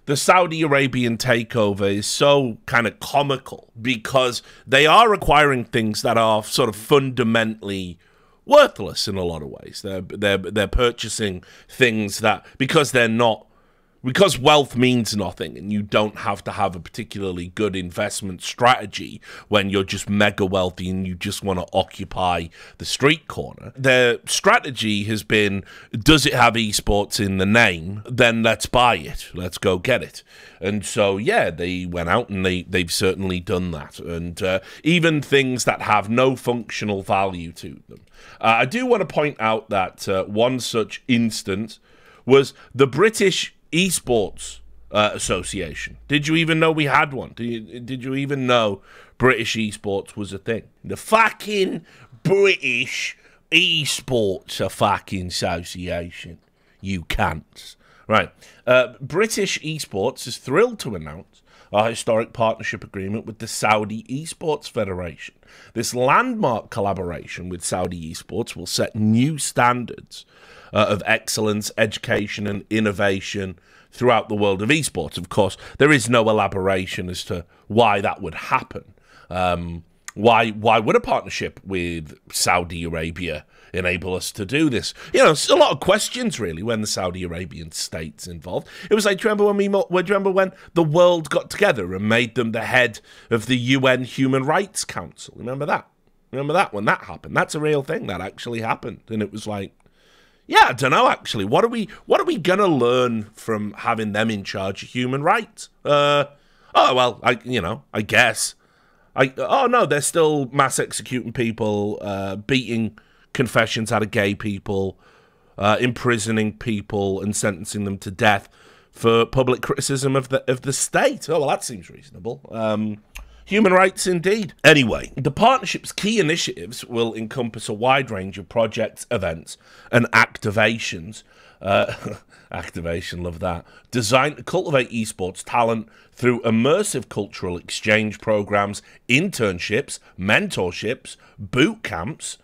the Saudi Arabian takeover is so kind of comical because they are acquiring things that are sort of fundamentally worthless in a lot of ways. They're purchasing things that, because wealth means nothing and you don't have to have a particularly good investment strategy when you're just mega wealthy and you just want to occupy the street corner. Their strategy has been, does it have esports in the name? Then let's buy it. Let's go get it. And so, yeah, they went out and they've certainly done that. And even things that have no functional value to them. I do want to point out that one such instance was the British Esports Association. Did you even know we had one? Did you even know British Esports was a thing? The fucking British Esports Association. You cunts. Right. British Esports is thrilled to announce a historic partnership agreement with the Saudi Esports Federation. This landmark collaboration with Saudi Esports will set new standards of excellence, education, and innovation throughout the world of esports. Of course, there is no elaboration as to why that would happen. Why would a partnership with Saudi Arabia enable us to do this? You know, it's a lot of questions, really, when the Saudi Arabian state's involved. It was like, do you remember when the world got together and made them the head of the UN Human Rights Council? Remember that? Remember that when that happened? That's a real thing. That actually happened. And it was like, yeah, I don't know, actually. What are we going to learn from having them in charge of human rights? Oh, well, I guess. Oh, no, they're still mass executing people, beating confessions out of gay people, imprisoning people and sentencing them to death for public criticism of the state. Oh, well, that seems reasonable. Human rights indeed. Anyway, the partnership's key initiatives will encompass a wide range of projects, events, and activations. Activation, love that. Designed to cultivate esports talent through immersive cultural exchange programs, internships, mentorships, boot camps,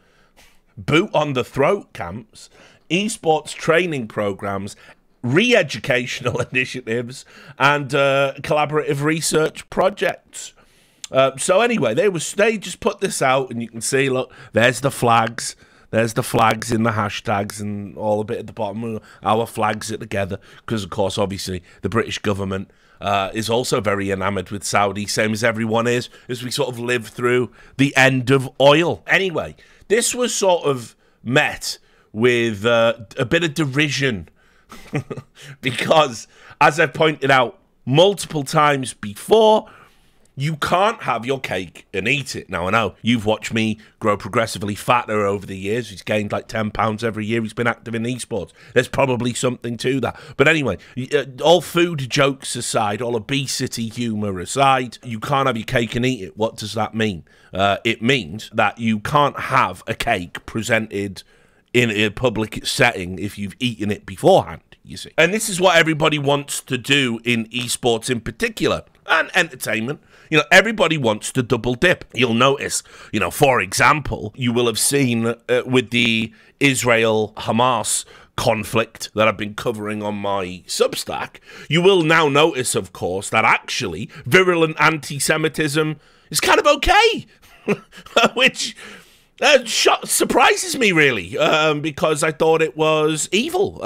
boot on the throat camps, esports training programs, re-educational initiatives, and collaborative research projects. So anyway, they just put this out, and you can see, look, there's the flags. There's the flags in the hashtags and all a bit at the bottom. Our flags are together because, of course, obviously, the British government is also very enamoured with Saudi, same as everyone is, as we sort of live through the end of oil. Anyway, this was sort of met with a bit of derision because, as I've pointed out multiple times before, you can't have your cake and eat it. Now, I know you've watched me grow progressively fatter over the years. He's gained like 10 pounds every year. He's been active in esports. There's probably something to that. But anyway, all food jokes aside, all obesity humor aside, you can't have your cake and eat it. What does that mean? It means that you can't have a cake presented in a public setting if you've eaten it beforehand, you see. And this is what everybody wants to do in esports in particular, and entertainment. You know, everybody wants to double dip. You'll notice, you know, for example, you will have seen with the Israel-Hamas conflict that I've been covering on my Substack, you will now notice, of course, that actually virulent anti-Semitism is kind of okay, which surprises me, really, because I thought it was evil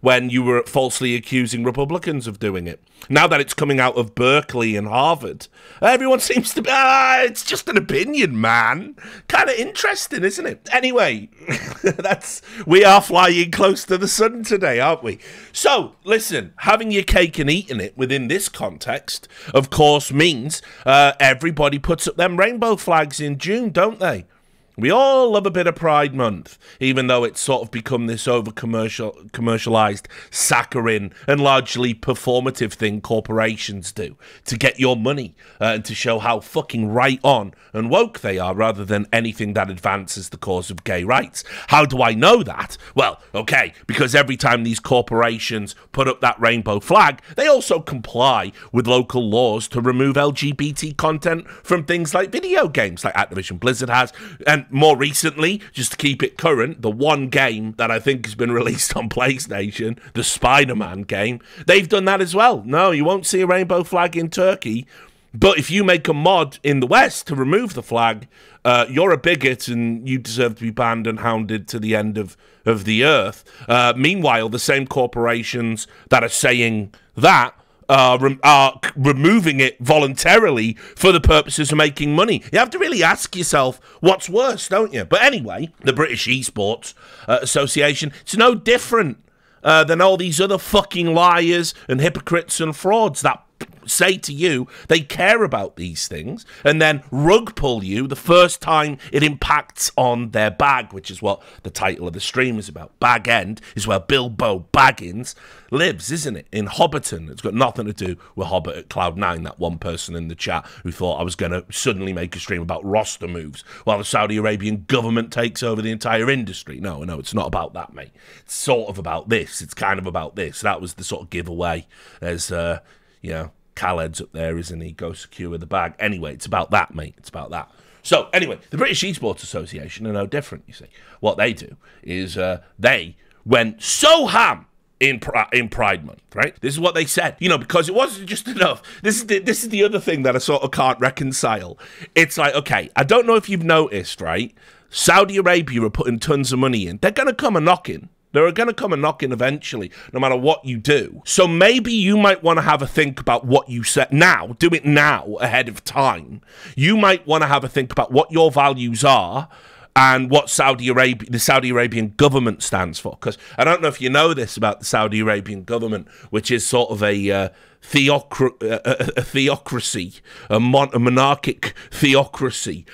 when you were falsely accusing Republicans of doing it. Now that it's coming out of Berkeley and Harvard, everyone seems to be, it's just an opinion, man. Kind of interesting, isn't it? Anyway, we are flying close to the sun today, aren't we? So, listen, having your cake and eating it within this context, of course, means everybody puts up them rainbow flags in June, don't they? We all love a bit of Pride Month, even though it's sort of become this commercialized, saccharine and largely performative thing corporations do to get your money and to show how fucking right on and woke they are rather than anything that advances the cause of gay rights. How do I know that? Well, okay, because every time these corporations put up that rainbow flag, they also comply with local laws to remove LGBT content from things like video games, like Activision Blizzard has, and then more recently, just to keep it current, the one game that I think has been released on PlayStation, the Spider-Man game, they've done that as well. No, you won't see a rainbow flag in Turkey. But if you make a mod in the West to remove the flag, you're a bigot and you deserve to be banned and hounded to the end of the earth. Meanwhile, the same corporations that are saying that are removing it voluntarily for the purposes of making money. You have to really ask yourself what's worse, don't you? But anyway, the British Esports Association, it's no different than all these other fucking liars and hypocrites and frauds that say to you they care about these things and then rug pull you the first time it impacts on their bag, which is what the title of the stream is about. Bag End is where Bilbo Baggins lives, isn't it? In Hobbiton. It's got nothing to do with Hobbit at Cloud9, that one person in the chat who thought I was going to suddenly make a stream about roster moves while the Saudi Arabian government takes over the entire industry. No, it's not about that, mate. It's sort of about this. It's kind of about this. That was the sort of giveaway as, Khaled's up there, isn't he? Go secure the bag. Anyway, it's about that, mate. It's about that. So, anyway, the British Esports Association are no different, you see. What they do is they went so ham in Pride Month, right? This is what they said. Because it wasn't just enough. This is the other thing that I sort of can't reconcile. It's like, okay, I don't know if you've noticed, right? Saudi Arabia are putting tons of money in. They're going to come a knocking. They're going to come a knocking eventually, no matter what you do. So maybe you might want to have a think about what you said now. Do it now, ahead of time. You might want to have a think about what your values are and what the Saudi Arabian government stands for. Because I don't know if you know this about the Saudi Arabian government, which is sort of a theocracy, a monarchic theocracy.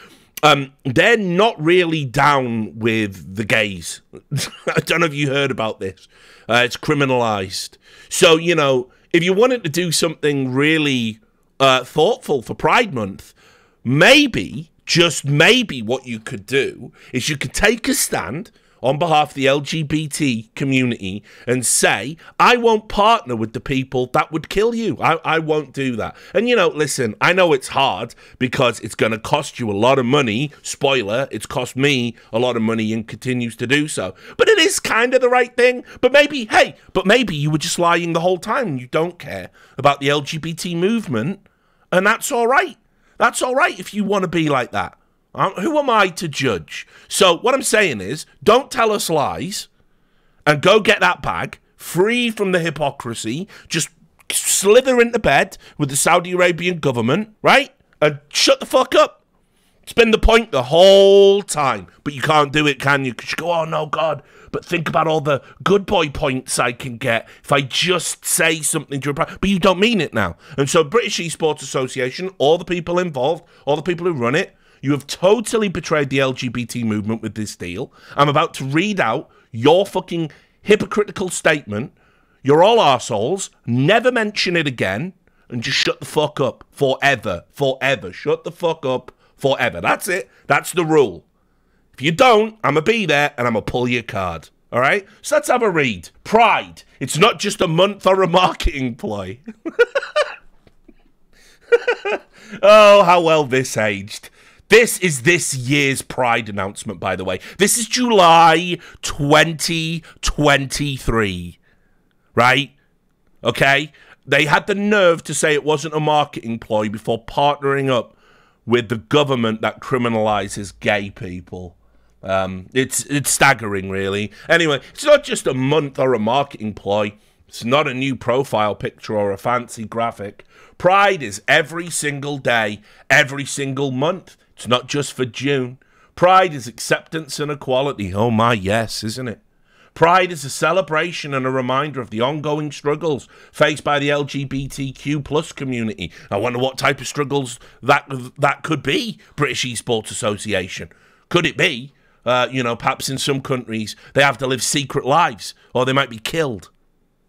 They're not really down with the gays. I don't know if you heard about this. It's criminalized. So, if you wanted to do something really thoughtful for Pride Month, maybe, just maybe what you could do is you could take a stand on behalf of the LGBT community and say, I won't partner with the people that would kill you. I won't do that. And, listen, I know it's hard because it's going to cost you a lot of money. Spoiler, it's cost me a lot of money and continues to do so. But it is kind of the right thing. But maybe you were just lying the whole time and you don't care about the LGBT movement. And that's all right. That's all right if you want to be like that. Who am I to judge? So what I'm saying is, don't tell us lies and go get that bag, free from the hypocrisy. Just slither into bed with the Saudi Arabian government, right? And shut the fuck up. It's been the point the whole time. But you can't do it, can you? Because you go, oh no, God. But think about all the good boy points I can get if I just say something during Pride. But you don't mean it now. And so British Esports Association, all the people involved, all the people who run it, you have totally betrayed the LGBT movement with this deal. I'm about to read out your fucking hypocritical statement. You're all arseholes. Never mention it again. And just shut the fuck up. Forever. Forever. Shut the fuck up. Forever. That's it. That's the rule. If you don't, I'm going to be there and I'm going to pull your card. All right? So let's have a read. Pride. It's not just a month or a marketing ploy. Oh, how well this aged. This is this year's Pride announcement, by the way. This is July 2023, right? Okay? They had the nerve to say it wasn't a marketing ploy before partnering up with the government that criminalizes gay people. It's staggering, really. Anyway, it's not just a month or a marketing ploy. It's not a new profile picture or a fancy graphic. Pride is every single day, every single month. It's not just for June. Pride is acceptance and equality. Oh my, yes, isn't it? Pride is a celebration and a reminder of the ongoing struggles faced by the LGBTQ plus community. I wonder what type of struggles that could be, British Esports Association. Could it be, perhaps in some countries they have to live secret lives or they might be killed?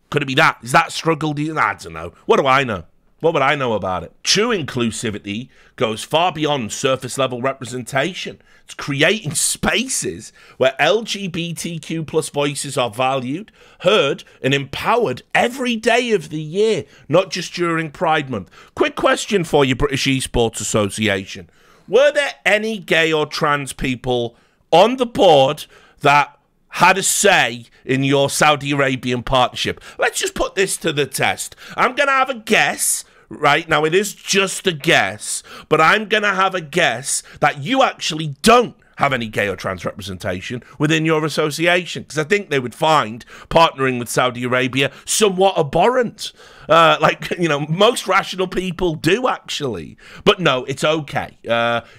Could it be that? Is that struggle? I don't know. What do I know? What would I know about it? True inclusivity goes far beyond surface-level representation. It's creating spaces where LGBTQ plus voices are valued, heard, and empowered every day of the year, not just during Pride Month. Quick question for you, British Esports Association. were there any gay or trans people on the board that had a say in your Saudi Arabian partnership? Let's just put this to the test. I'm going to have a guess. Right now, it is just a guess, but I'm going to have a guess that you actually don't have any gay or trans representation within your association, because I think they would find partnering with Saudi Arabia somewhat abhorrent. Most rational people do actually, but no, it's okay.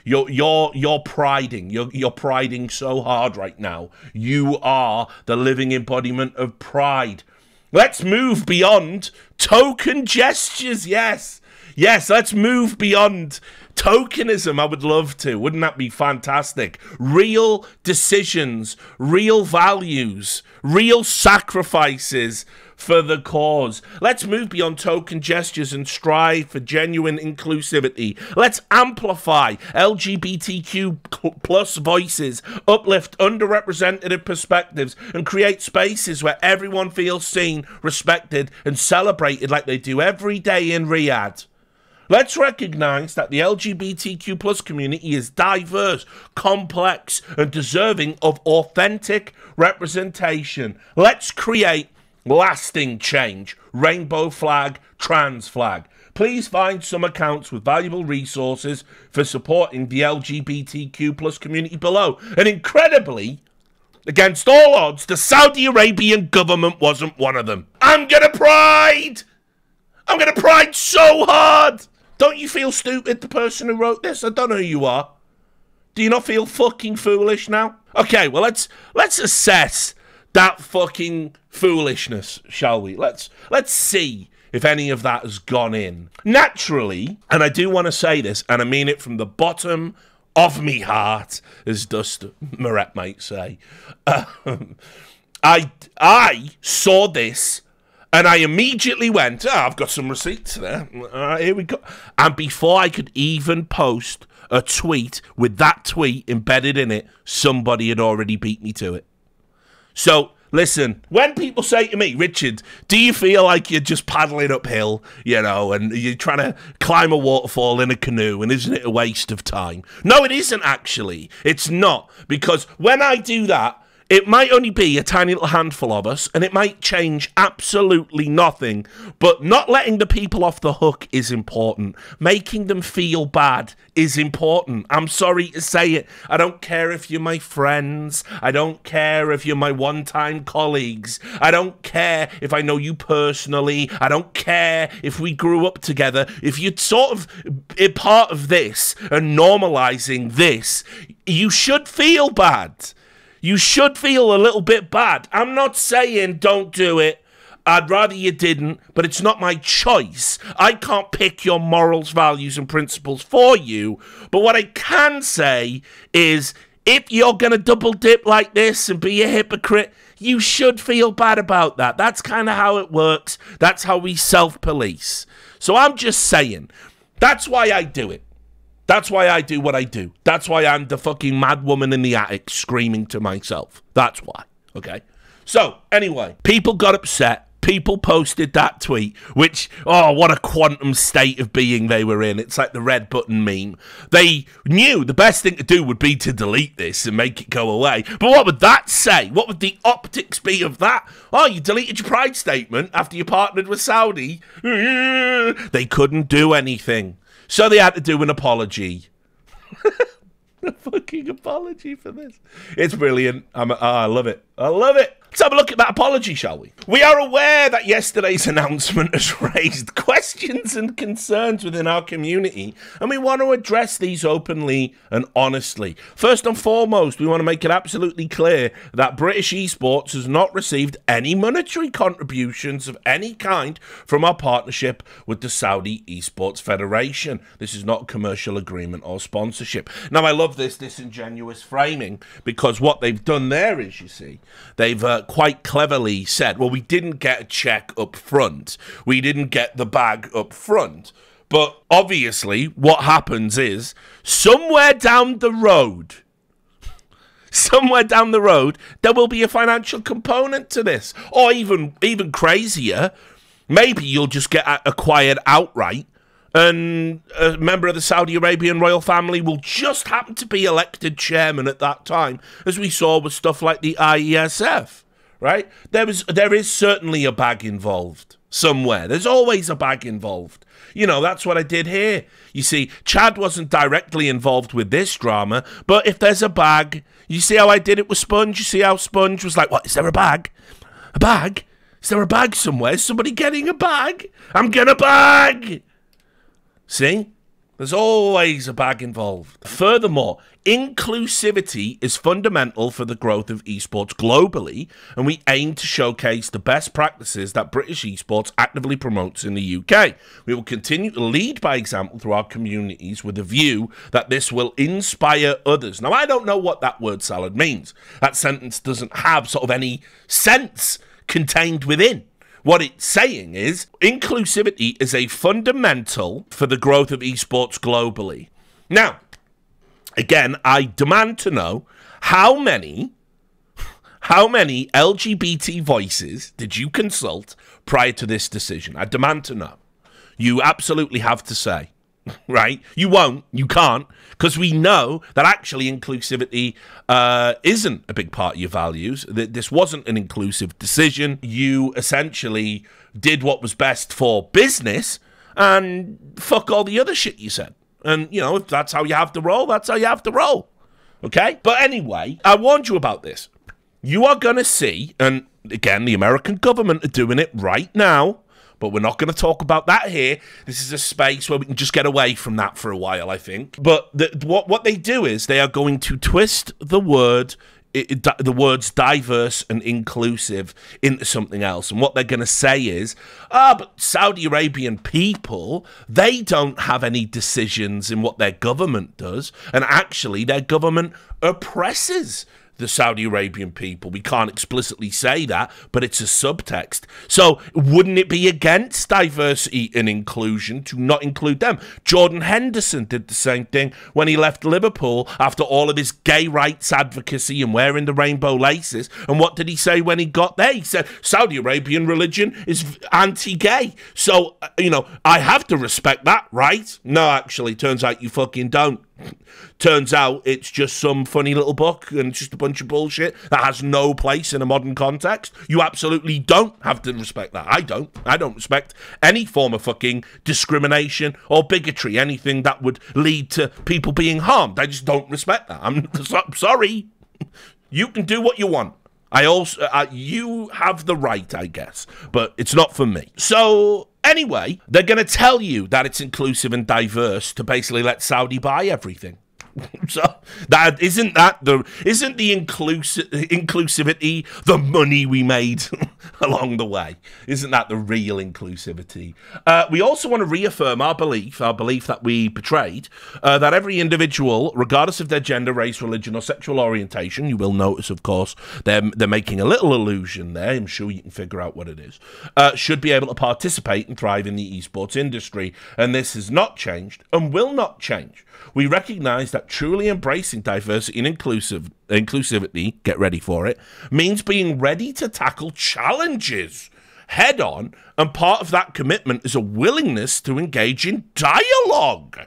You're priding so hard right now. You are the living embodiment of pride. Let's move beyond token gestures. Yes, let's move beyond tokenism. I would love to. Wouldn't that be fantastic? Real decisions, real values, real sacrifices for the cause. Let's move beyond token gestures and strive for genuine inclusivity. Let's amplify LGBTQ plus voices, uplift underrepresented perspectives, and create spaces where everyone feels seen, respected, and celebrated like they do every day in Riyadh. Let's recognize that the LGBTQ plus community is diverse, complex, and deserving of authentic representation. Let's create lasting change. Rainbow flag, trans flag. Please find some accounts with valuable resources for supporting the LGBTQ plus community below. And incredibly, against all odds, the Saudi Arabian government wasn't one of them. I'm gonna pride so hard. Don't you feel stupid, the person who wrote this? I don't know who you are. Do you not feel fucking foolish now? Okay, well, let's assess that fucking foolishness, shall we? Let's see if any of that has gone in. Naturally, and I do want to say this, and I mean it from the bottom of me heart, as Dust Moret might say, I saw this, and I immediately went, I've got some receipts there. Here we go. And before I could even post a tweet with that tweet embedded in it, somebody had already beat me to it. So, listen, when people say to me, Richard, do you feel like you're just paddling uphill, and you're trying to climb a waterfall in a canoe, and isn't it a waste of time? No, it isn't actually. It's not. Because when I do that, it might only be a tiny little handful of us, and it might change absolutely nothing, but not letting the people off the hook is important. Making them feel bad is important. I'm sorry to say it. I don't care if you're my friends. I don't care if you're my one-time colleagues. I don't care if I know you personally. I don't care if we grew up together. If you're sort of a part of this and normalizing this, you should feel bad. You should feel a little bit bad. I'm not saying don't do it. I'd rather you didn't, but it's not my choice. I can't pick your morals, values, and principles for you. But what I can say is, if you're going to double dip like this and be a hypocrite, you should feel bad about that. That's kind of how it works. That's how we self-police. So I'm just saying, that's why I do it. That's why I do what I do. That's why I'm the fucking mad woman in the attic screaming to myself. That's why, okay? So, anyway, people got upset. People posted that tweet, which, what a quantum state of being they were in. It's like the red button meme. They knew the best thing to do would be to delete this and make it go away. But what would that say? What would the optics be of that? Oh, you deleted your pride statement after you partnered with Saudi? They couldn't do anything. So they had to do an apology. A fucking apology for this. It's brilliant. I love it. I love it. Let's have a look at that apology, shall we? We are aware that yesterday's announcement has raised questions and concerns within our community, and we want to address these openly and honestly. First and foremost, we want to make it absolutely clear that British Esports has not received any monetary contributions of any kind from our partnership with the Saudi Esports Federation. This is not a commercial agreement or sponsorship. Now, I love this disingenuous framing, because what they've done there is, you see, they've quite cleverly said, well, we didn't get a check up front. We didn't get the bag up front. But obviously, what happens is, somewhere down the road, there will be a financial component to this. Or even crazier, maybe you'll just get acquired outright, and a member of the Saudi Arabian royal family will just happen to be elected chairman at that time, as we saw with stuff like the IESF, right? There is certainly a bag involved somewhere. There's always a bag involved. You know, that's what I did here. You see, Chad wasn't directly involved with this drama, but if there's a bag, you see how I did it with Sponge? You see how Sponge was like, what, is there a bag? A bag? Is there a bag somewhere? Is somebody getting a bag? I'm getting a bag! See? There's always a bag involved. Furthermore, inclusivity is fundamental for the growth of esports globally, and we aim to showcase the best practices that British esports actively promotes in the UK. We will continue to lead by example through our communities with a view that this will inspire others. Now, I don't know what that word salad means. That sentence doesn't have sort of any sense contained within. What it's saying is inclusivity is a fundamental for the growth of esports globally. Now, again, I demand to know how many LGBT voices did you consult prior to this decision? I demand to know. You absolutely have to say, right? You won't, you can't, because we know that actually inclusivity isn't a big part of your values. This wasn't an inclusive decision. You essentially did what was best for business and fuck all the other shit you said. And, you know, if that's how you have to roll, that's how you have to roll. Okay? But anyway, I warned you about this. You are going to see, and again, the American government are doing it right now, but we're not going to talk about that here. This is a space where we can just get away from that for a while, I think. But what they do is they are going to twist the words diverse and inclusive into something else. And what they're going to say is, but Saudi Arabian people, they don't have any decisions in what their government does. And actually, their government oppresses the Saudi Arabian people. We can't explicitly say that, but it's a subtext. So wouldn't it be against diversity and inclusion to not include them? Jordan Henderson did the same thing when he left Liverpool after all of his gay rights advocacy and wearing the rainbow laces. And what did he say when he got there? He said, Saudi Arabian religion is anti-gay. So, you know, I have to respect that, right? No, actually, turns out you fucking don't. Turns out it's just some funny little book and it's just a bunch of bullshit that has no place in a modern context. You absolutely don't have to respect that. I don't respect any form of fucking discrimination or bigotry, anything that would lead to people being harmed. I just don't respect that. I'm sorry. You can do what you want. You have the right, I guess, but it's not for me. So anyway, they're going to tell you that it's inclusive and diverse to basically let Saudi buy everything. So isn't the inclusivity the money we made along the way? Isn't that the real inclusivity? We also want to reaffirm our belief that we betrayed, that every individual, regardless of their gender, race, religion, or sexual orientation, you will notice, of course, they're making a little allusion there. I'm sure you can figure out what it is. Should be able to participate and thrive in the esports industry, and this has not changed and will not change. We recognize that truly embracing diversity and inclusivity, get ready for it, means being ready to tackle challenges head on, and part of that commitment is a willingness to engage in dialogue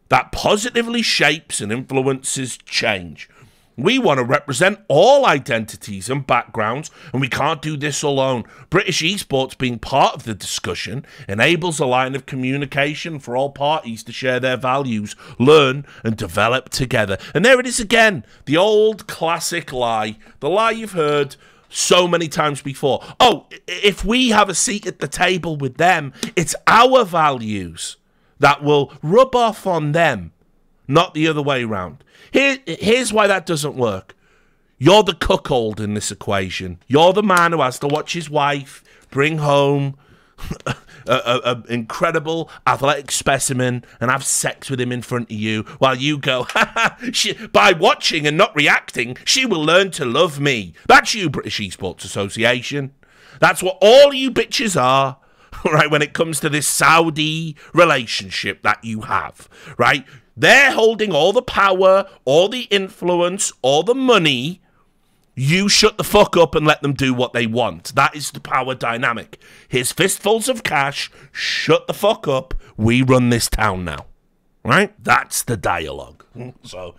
that positively shapes and influences change. We want to represent all identities and backgrounds, and we can't do this alone. British esports being part of the discussion enables a line of communication for all parties to share their values, learn, and develop together. And there it is again, the old classic lie, the lie you've heard so many times before. Oh, if we have a seat at the table with them, it's our values that will rub off on them, not the other way around. Here's why that doesn't work. You're the cuckold in this equation. You're the man who has to watch his wife bring home an incredible athletic specimen and have sex with him in front of you while you go, by watching and not reacting, she will learn to love me. That's you, British Esports Association. That's what all you bitches are, right, when it comes to this Saudi relationship that you have, right? They're holding all the power, all the influence, all the money. You shut the fuck up and let them do what they want. That is the power dynamic. Here's fistfuls of cash. Shut the fuck up. We run this town now. Right? That's the dialogue. So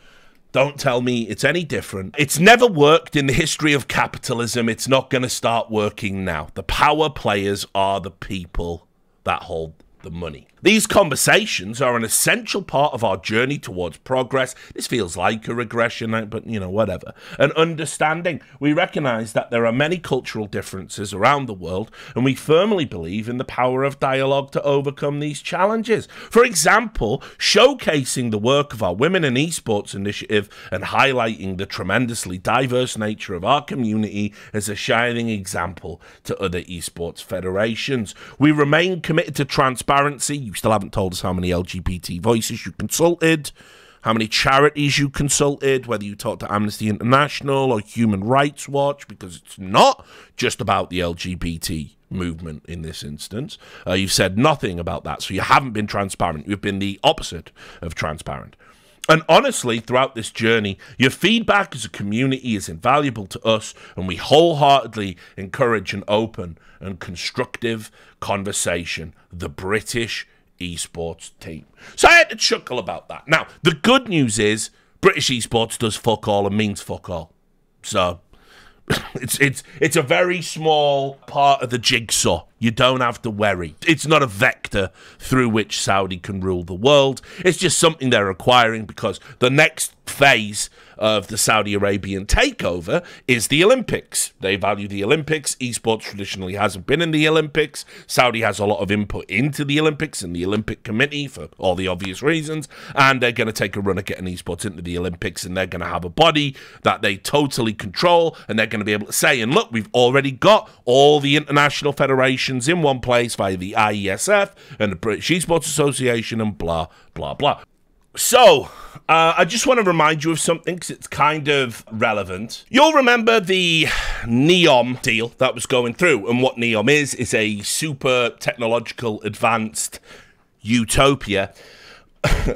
don't tell me it's any different. It's never worked in the history of capitalism. It's not going to start working now. The power players are the people that hold the money. These conversations are an essential part of our journey towards progress. This feels like a regression, but, you know, whatever. And understanding. We recognize that there are many cultural differences around the world, and we firmly believe in the power of dialogue to overcome these challenges. For example, showcasing the work of our Women in Esports initiative and highlighting the tremendously diverse nature of our community as a shining example to other esports federations. We remain committed to transparency. You still haven't told us how many LGBT voices you consulted, how many charities you consulted, whether you talked to Amnesty International or Human Rights Watch, because it's not just about the LGBT movement in this instance. You've said nothing about that, so you haven't been transparent. You've been the opposite of transparent. And honestly, throughout this journey, your feedback as a community is invaluable to us, and we wholeheartedly encourage an open and constructive conversation. The British esports team. So I had to chuckle about that. Now, the good news is British esports does fuck all and means fuck all. So it's a very small part of the jigsaw. You don't have to worry. It's not a vector through which Saudi can rule the world. It's just something they're acquiring because the next phase of the Saudi Arabian takeover is the Olympics. They value the Olympics. Esports traditionally hasn't been in the Olympics. Saudi has a lot of input into the Olympics and the Olympic Committee for all the obvious reasons, and they're going to take a run at getting esports into the Olympics, and they're going to have a body that they totally control, and they're going to be able to say, and look, we've already got all the international federations in one place via the IESF and the British Esports Association and blah, blah, blah. So, I just want to remind you of something because it's kind of relevant. You'll remember the NEOM deal that was going through, and what NEOM is a super technological advanced utopia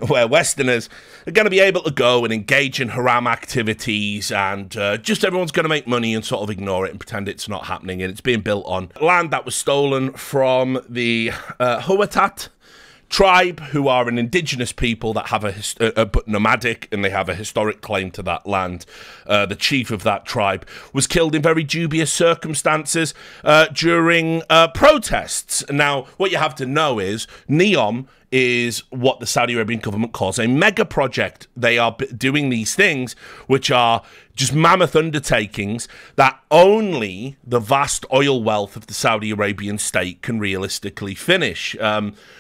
where Westerners are going to be able to go and engage in haram activities, and just everyone's going to make money and sort of ignore it and pretend it's not happening, and it's being built on land that was stolen from the Huatat tribe, who are an indigenous people that have but nomadic, and they have a historic claim to that land. The chief of that tribe was killed in very dubious circumstances during protests. Now, what you have to know is NEOM is what the Saudi Arabian government calls a mega project. They are doing these things which are just mammoth undertakings that only the vast oil wealth of the Saudi Arabian state can realistically finish.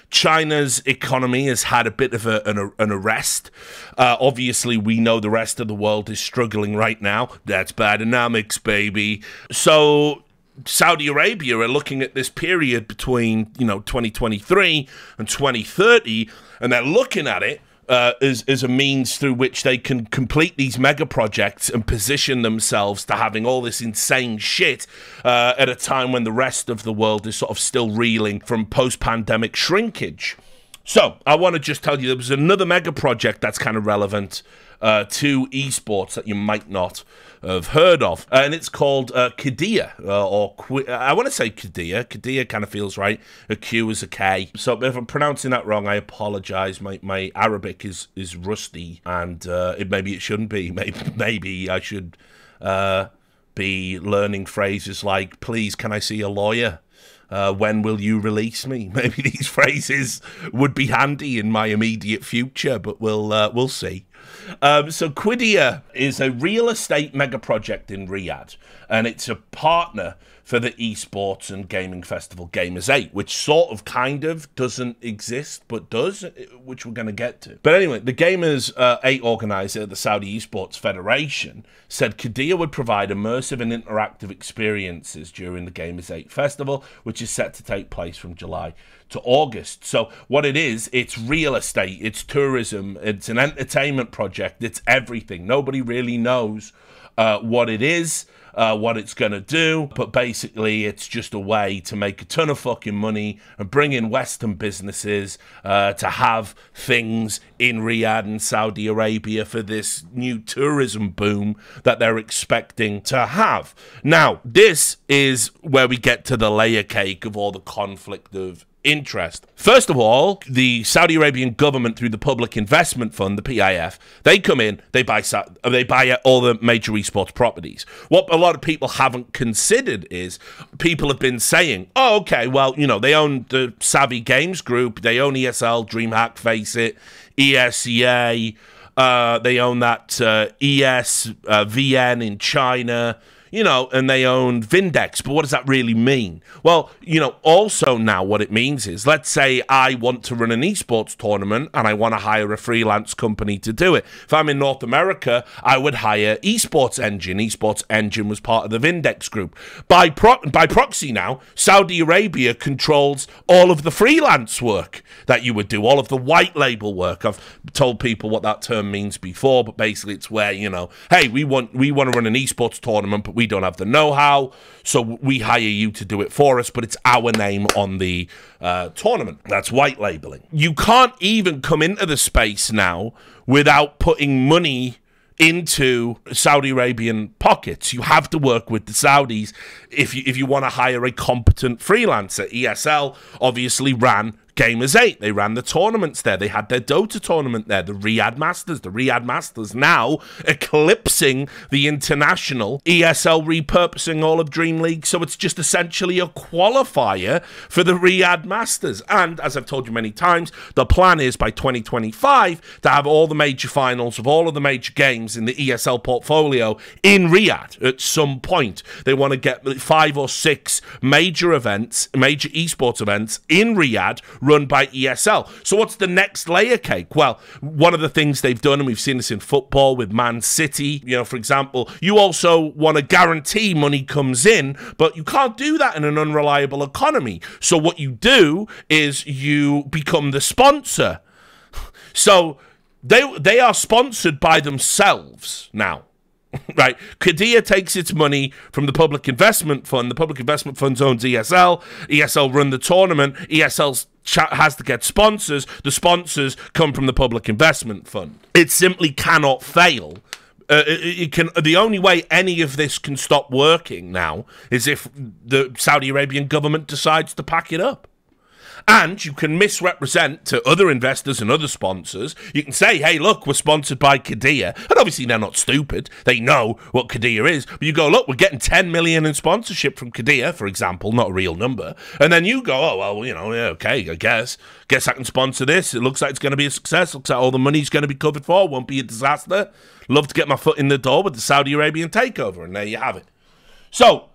China's economy has had a bit of an arrest. Obviously, we know the rest of the world is struggling right now. That's Bidenomics, baby. So Saudi Arabia are looking at this period between, 2023 and 2030, and they're looking at it as a means through which they can complete these mega projects and position themselves to having all this insane shit at a time when the rest of the world is sort of still reeling from post-pandemic shrinkage. So I want to just tell you there was another mega project that's kind of relevant to esports that you might not have heard of, and it's called Qiddiya, I want to say Qiddiya. Qiddiya kind of feels right. A Q is a K. So if I'm pronouncing that wrong, I apologize. My Arabic is rusty, and maybe it shouldn't be. Maybe I should be learning phrases like, please, can I see a lawyer? When will you release me? Maybe these phrases would be handy in my immediate future, but we'll see. So Qiddiya is a real estate mega project in Riyadh, and it's a partner for the esports and gaming festival Gamers 8, which sort of kind of doesn't exist, but does, which we're going to get to. But anyway, the Gamers 8 organizer, the Saudi Esports Federation, said Qiddiya would provide immersive and interactive experiences during the Gamers 8 festival, which is set to take place from July to August. So what it is, it's real estate, it's tourism, it's an entertainment project, it's everything. Nobody really knows what it is, what it's going to do, but basically it's just a way to make a ton of fucking money and bring in Western businesses to have things in Riyadh and Saudi Arabia for this new tourism boom that they're expecting to have. Now, this is where we get to the layer cake of all the conflict of interest. First of all, the Saudi Arabian government, through the Public Investment Fund, the PIF, they come in, they buy all the major esports properties. What a lot of people haven't considered is people have been saying, oh, okay, well, you know, they own the Savvy Games Group, they own ESL, DreamHack, Faceit, ESEA, they own that VN in China, you know, and they own Vindex. But what does that really mean? Well, you know, also now what it means is, let's say I want to run an esports tournament and I want to hire a freelance company to do it. If I'm in North America, I would hire Esports Engine. Esports Engine was part of the Vindex group. By proxy now, Saudi Arabia controls all of the freelance work that you would do, all of the white label work. I've told people what that term means before, but basically it's where, you know, hey, we want to run an esports tournament, but we don't have the know-how, so we hire you to do it for us, but it's our name on the tournament. That's white labeling. You can't even come into the space now without putting money into Saudi Arabian pockets. You have to work with the Saudis if you want to hire a competent freelancer. ESL obviously ran Gamers 8. They ran the tournaments there. They had their Dota tournament there, the Riyadh Masters. The Riyadh Masters now eclipsing the international. ESL repurposing all of Dream League, so it's just essentially a qualifier for the Riyadh Masters. And as I've told you many times, the plan is by 2025 to have all the major finals of all of the major games in the ESL portfolio in Riyadh at some point. They want to get 5 or 6 major events, major esports events in Riyadh, run by ESL. So what's the next layer cake? Well, one of the things they've done, and we've seen this in football with Man City, you know, for example, you also want to guarantee money comes in, but you can't do that in an unreliable economy. So what you do is you become the sponsor. So they are sponsored by themselves now. Right, Qiddiya takes its money from the Public Investment Fund. The Public Investment Fund owns ESL. ESL run the tournament. ESL has to get sponsors. The sponsors come from the Public Investment Fund. It simply cannot fail. The only way any of this can stop working now is if the Saudi Arabian government decides to pack it up. And you can misrepresent to other investors and other sponsors. You can say, hey, look, we're sponsored by Qiddiya. And obviously they're not stupid. They know what Qiddiya is. But you go, look, we're getting 10 million in sponsorship from Qiddiya, for example, not a real number. And then you go, oh, well, you know, yeah, okay, I guess I can sponsor this. It looks like it's going to be a success. Looks like all the money's going to be covered for. Won't be a disaster. Love to get my foot in the door with the Saudi Arabian takeover. And there you have it. So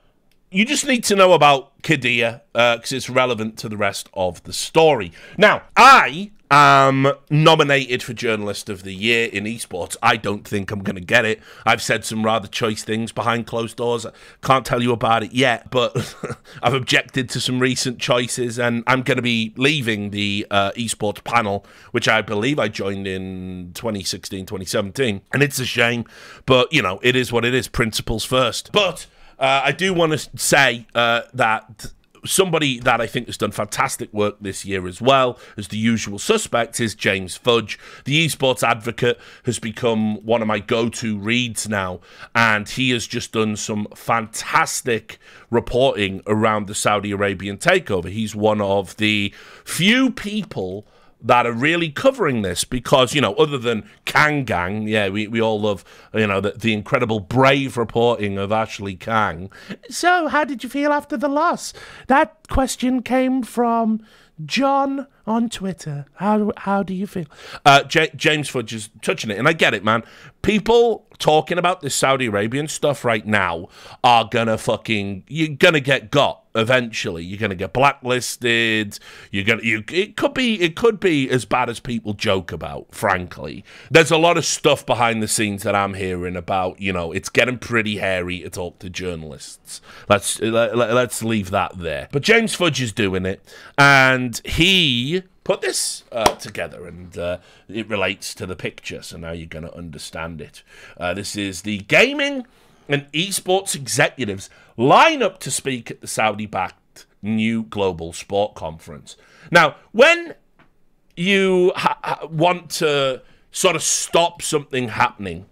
you just need to know about Qiddiya because it's relevant to the rest of the story. Now, I am nominated for Journalist of the Year in esports. I don't think I'm going to get it. I've said some rather choice things behind closed doors. I can't tell you about it yet, but I've objected to some recent choices, and I'm going to be leaving the esports panel, which I believe I joined in 2016, 2017. And it's a shame, but, you know, it is what it is. Principles first. But I do want to say that somebody that I think has done fantastic work this year as well as the usual suspects is James Fudge. The Esports Advocate has become one of my go-to reads now, and he has just done some fantastic reporting around the Saudi Arabian takeover. He's one of the few people that are really covering this because, you know, other than Kang Gang, yeah, we all love, you know, the incredible brave reporting of Ashley Kang. So, how did you feel after the loss? That question came from John on Twitter. How do you feel? James Fudge is touching it, and I get it, man. People talking about this Saudi Arabian stuff right now are gonna you're gonna get got eventually. You're gonna get blacklisted. It could be as bad as people joke about. Frankly, there's a lot of stuff behind the scenes that I'm hearing about. You know, it's getting pretty hairy to talk to journalists. Let's leave that there. But James Fudge is doing it, and he put this together, and it relates to the picture, so now you're going to understand it. This is the gaming and esports executives line up to speak at the Saudi-backed new global sport conference. Now, when you want to sort of stop something happening,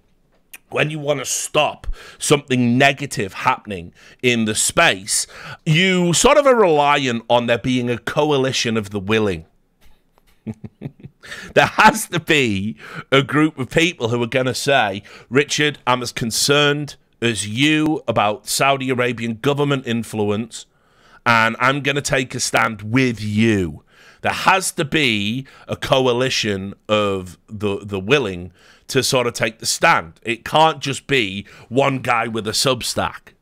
when you want to stop something negative happening in the space, you sort of are reliant on there being a coalition of the willing. There has to be a group of people who are going to say, Richard, I'm as concerned as you about Saudi Arabian government influence, and I'm going to take a stand with you. There has to be a coalition of the willing to sort of take the stand. It can't just be one guy with a Substack,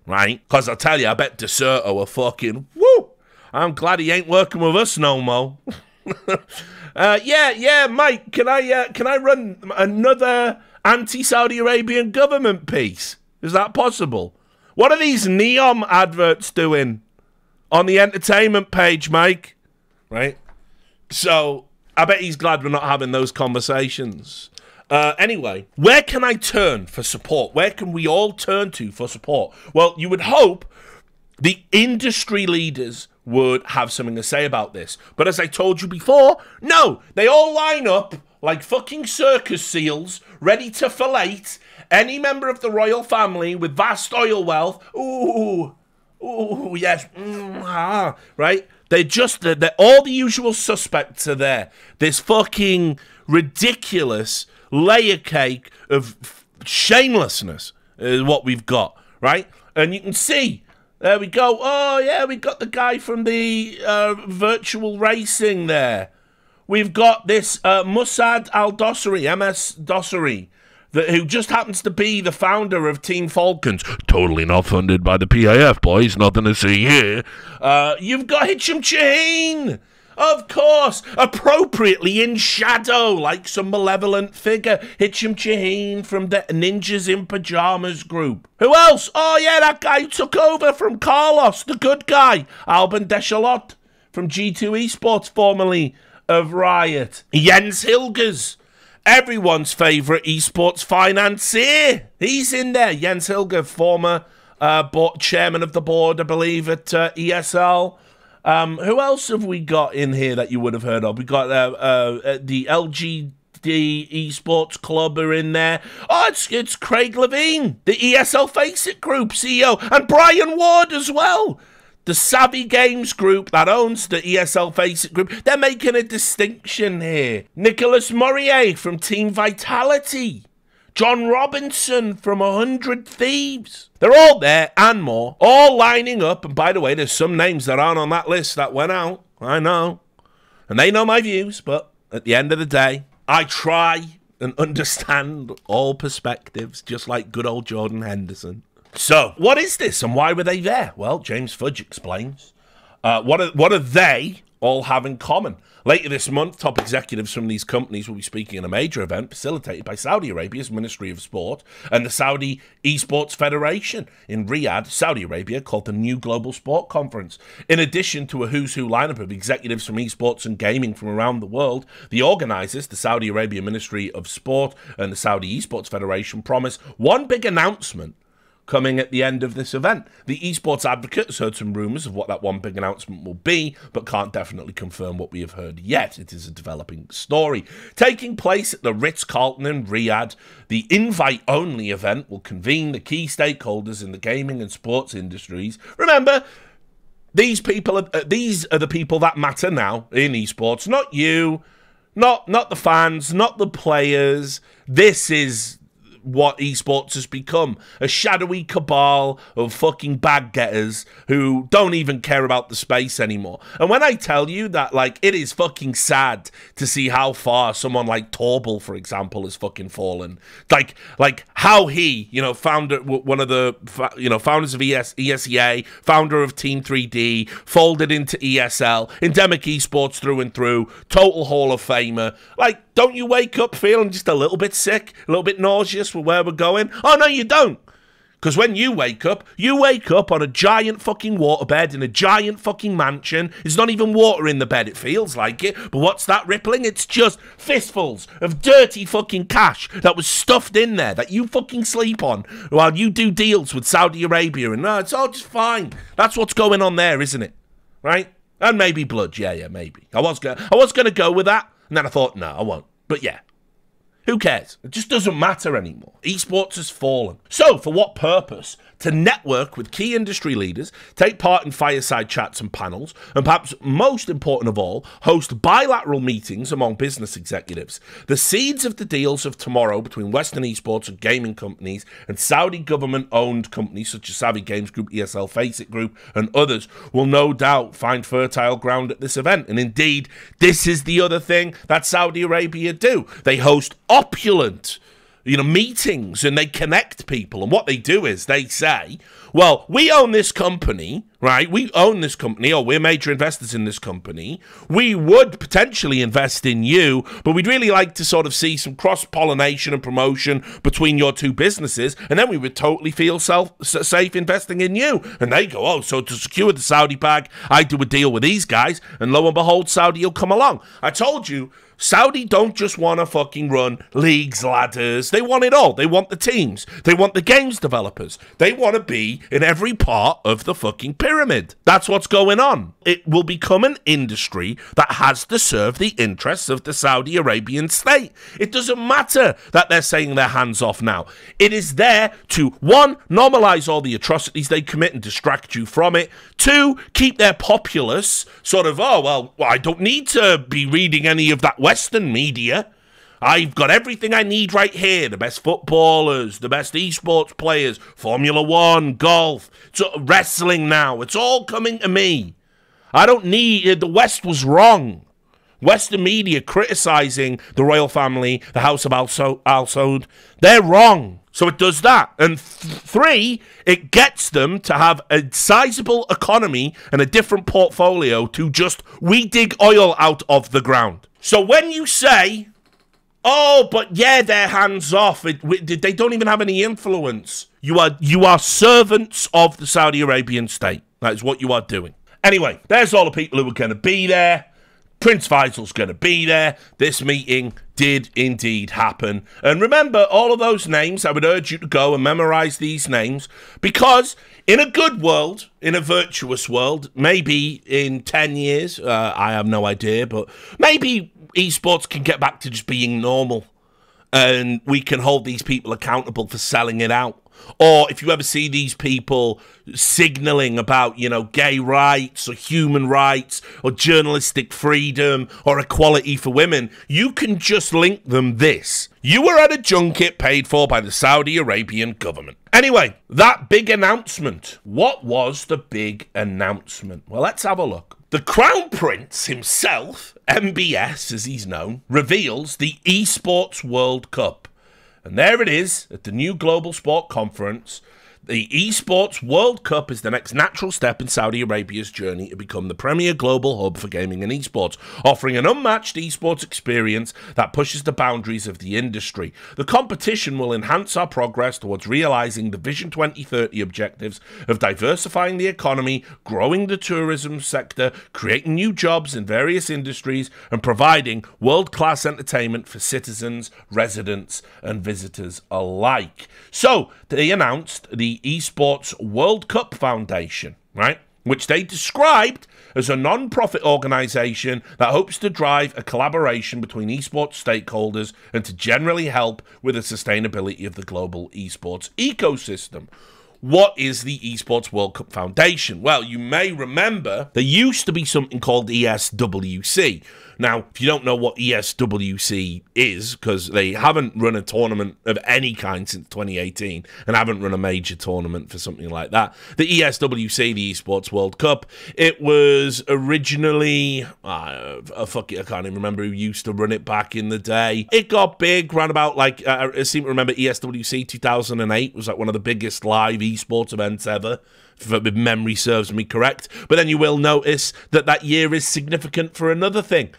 right? Because I tell you, I bet Deserto are fucking, woo! I'm glad he ain't working with us no more. Yeah, Mike, can I run another anti-Saudi Arabian government piece? Is that possible? What are these Neom adverts doing on the entertainment page, Mike? Right? So, I bet he's glad we're not having those conversations. Anyway, where can I turn for support? Where can we all turn to for support? Well, you would hope the industry leaders would have something to say about this. But as I told you before, no, they all line up like fucking circus seals, ready to fillet any member of the royal family with vast oil wealth. Ooh, yes, right? They're all the usual suspects are there. This fucking ridiculous layer cake of shamelessness is what we've got, right? And you can see, there we go. Oh, yeah, we got the guy from the virtual racing there. We've got this Musad Al-Dossari, MS Dossari, who just happens to be the founder of Team Falcons. Totally not funded by the PAF, boys. Nothing to see here. You've got Hitcham Chahine. Of course, appropriately in shadow, like some malevolent figure. Hitcham Chahine from the Ninjas in Pajamas group. Who else? Oh, yeah, that guy who took over from Carlos, the good guy. Alban Deschalot from G2 Esports, formerly of Riot. Jens Hilgers, everyone's favourite esports financier. He's in there. Jens Hilger, former chairman of the board, I believe, at ESL. Who else have we got in here that you would have heard of? We got the LGD Esports Club are in there. Oh, it's Craig Levine, the ESL Faceit Group CEO, and Brian Ward as well. The Savvy Games Group that owns the ESL Faceit Group. They're making a distinction here. Nicholas Morier from Team Vitality. John Robinson from 100 Thieves. They're all there and more, all lining up. And by the way, there's some names that aren't on that list that went out. I know. And they know my views, but at the end of the day, I try and understand all perspectives, just like good old Jordan Henderson. So, what is this and why were they there? Well, James Fudge explains. What do they all have in common? Later this month, top executives from these companies will be speaking at a major event facilitated by Saudi Arabia's Ministry of Sport and the Saudi Esports Federation in Riyadh, Saudi Arabia, called the New Global Sport Conference. In addition to a who's who lineup of executives from esports and gaming from around the world, the organisers, the Saudi Arabia Ministry of Sport and the Saudi Esports Federation, promise one big announcement coming at the end of this event. The esports advocate has heard some rumours of what that one big announcement will be, but can't definitely confirm what we have heard yet. It is a developing story. Taking place at the Ritz-Carlton in Riyadh, the invite-only event will convene the key stakeholders in the gaming and sports industries. Remember, these are the people that matter now in esports, not you, not the fans, not the players. This is what esports has become, a shadowy cabal of fucking bag getters who don't even care about the space anymore. And when I tell you that, like, it is fucking sad to see how far someone like Torble, for example, has fucking fallen. Like how he, founder, one of the, founders of ESEA, founder of Team 3D, folded into ESL, endemic esports through and through, total Hall of Famer. Like, don't you wake up feeling just a little bit sick, a little bit nauseous with where we're going? Oh, no, you don't. Because when you wake up on a giant fucking waterbed in a giant fucking mansion. It's not even water in the bed, it feels like it. But what's that rippling? It's just fistfuls of dirty fucking cash that was stuffed in there that you fucking sleep on while you do deals with Saudi Arabia. And no, it's all just fine. That's what's going on there, isn't it? Right? And maybe blood. Yeah, maybe. I was going to go with that. And then I thought, no, I won't. But yeah. Who cares? It just doesn't matter anymore. Esports has fallen. So, for what purpose? To network with key industry leaders, take part in fireside chats and panels, and perhaps most important of all, host bilateral meetings among business executives. The seeds of the deals of tomorrow between Western esports and gaming companies and Saudi government-owned companies such as Savvy Games Group, ESL Faceit Group, and others will no doubt find fertile ground at this event. And indeed, this is the other thing that Saudi Arabia do. They host opulent meetings, and they connect people. And what they do is they say, well, we own this company, right? We own this company, or we're major investors in this company. We would potentially invest in you, but we'd really like to sort of see some cross-pollination and promotion between your two businesses, and then we would totally feel safe investing in you. And they go, oh, so to secure the Saudi bag, I do a deal with these guys, and lo and behold, Saudi will come along. I told you, Saudi don't just want to fucking run leagues, ladders. They want it all. They want the teams. They want the games developers. They want to be in every part of the fucking pyramid. That's what's going on. It will become an industry that has to serve the interests of the Saudi Arabian state. It doesn't matter that they're saying they're hands off now. It is there to, one, normalize all the atrocities they commit and distract you from it. Two, keep their populace sort of, oh, well, I don't need to be reading any of that Western media. I've got everything I need right here. The best footballers, the best esports players, Formula One, golf, wrestling now. It's all coming to me. I don't need... The West was wrong. Western media criticizing the royal family, the House of Al Saud, they're wrong. So it does that. And three, it gets them to have a sizable economy and a different portfolio to just, we dig oil out of the ground. So when you say, oh, but yeah, they're hands off, they don't even have any influence. You are servants of the Saudi Arabian state. That is what you are doing. Anyway, there's all the people who are going to be there. Prince Faisal's going to be there. This meeting did indeed happen. And remember, all of those names, I would urge you to go and memorize these names, because in a good world, in a virtuous world, maybe in 10 years, I have no idea, but maybe esports can get back to just being normal and we can hold these people accountable for selling it out. Or if you ever see these people signaling about, gay rights or human rights or journalistic freedom or equality for women, you can just link them this. You were at a junket paid for by the Saudi Arabian government. Anyway, that big announcement. What was the big announcement? Well, let's have a look. The Crown Prince himself, MBS as he's known, reveals the Esports World Cup. And there it is at the new Global Sport Conference. The Esports World Cup is the next natural step in Saudi Arabia's journey to become the premier global hub for gaming and esports, offering an unmatched esports experience that pushes the boundaries of the industry. The competition will enhance our progress towards realizing the Vision 2030 objectives of diversifying the economy, growing the tourism sector, creating new jobs in various industries, and providing world-class entertainment for citizens, residents, and visitors alike. So, they announced the Esports World Cup Foundation, right? Which they described as a non-profit organization that hopes to drive a collaboration between esports stakeholders and to generally help with the sustainability of the global esports ecosystem. What is the Esports World Cup Foundation? Well, you may remember there used to be something called ESWC. Now, if you don't know what ESWC is, because they haven't run a tournament of any kind since 2018 and haven't run a major tournament for something like that. The ESWC, the Esports World Cup, it was originally, fuck it, I can't even remember who used to run it back in the day. It got big, ran about, like, I seem to remember ESWC 2008 was like one of the biggest live esports events ever, if memory serves me correct. But then you will notice that that year is significant for another thing.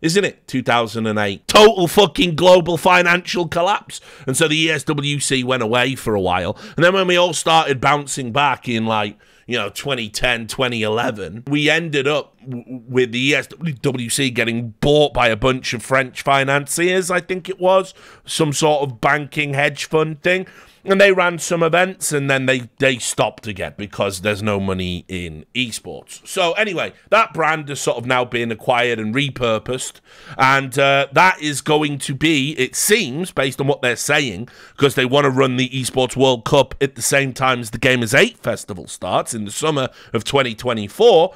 isn't it? 2008. Total fucking global financial collapse. And so the ESWC went away for a while. And then when we all started bouncing back in, like, 2010, 2011, we ended up with the ESWC getting bought by a bunch of French financiers, I think it was. Some sort of banking hedge fund thing. And they ran some events, and then they stopped again because there's no money in esports. So anyway, that brand is sort of now being acquired and repurposed, and that is going to be, it seems, based on what they're saying, because they want to run the Esports World Cup at the same time as the Gamers 8 Festival starts in the summer of 2024,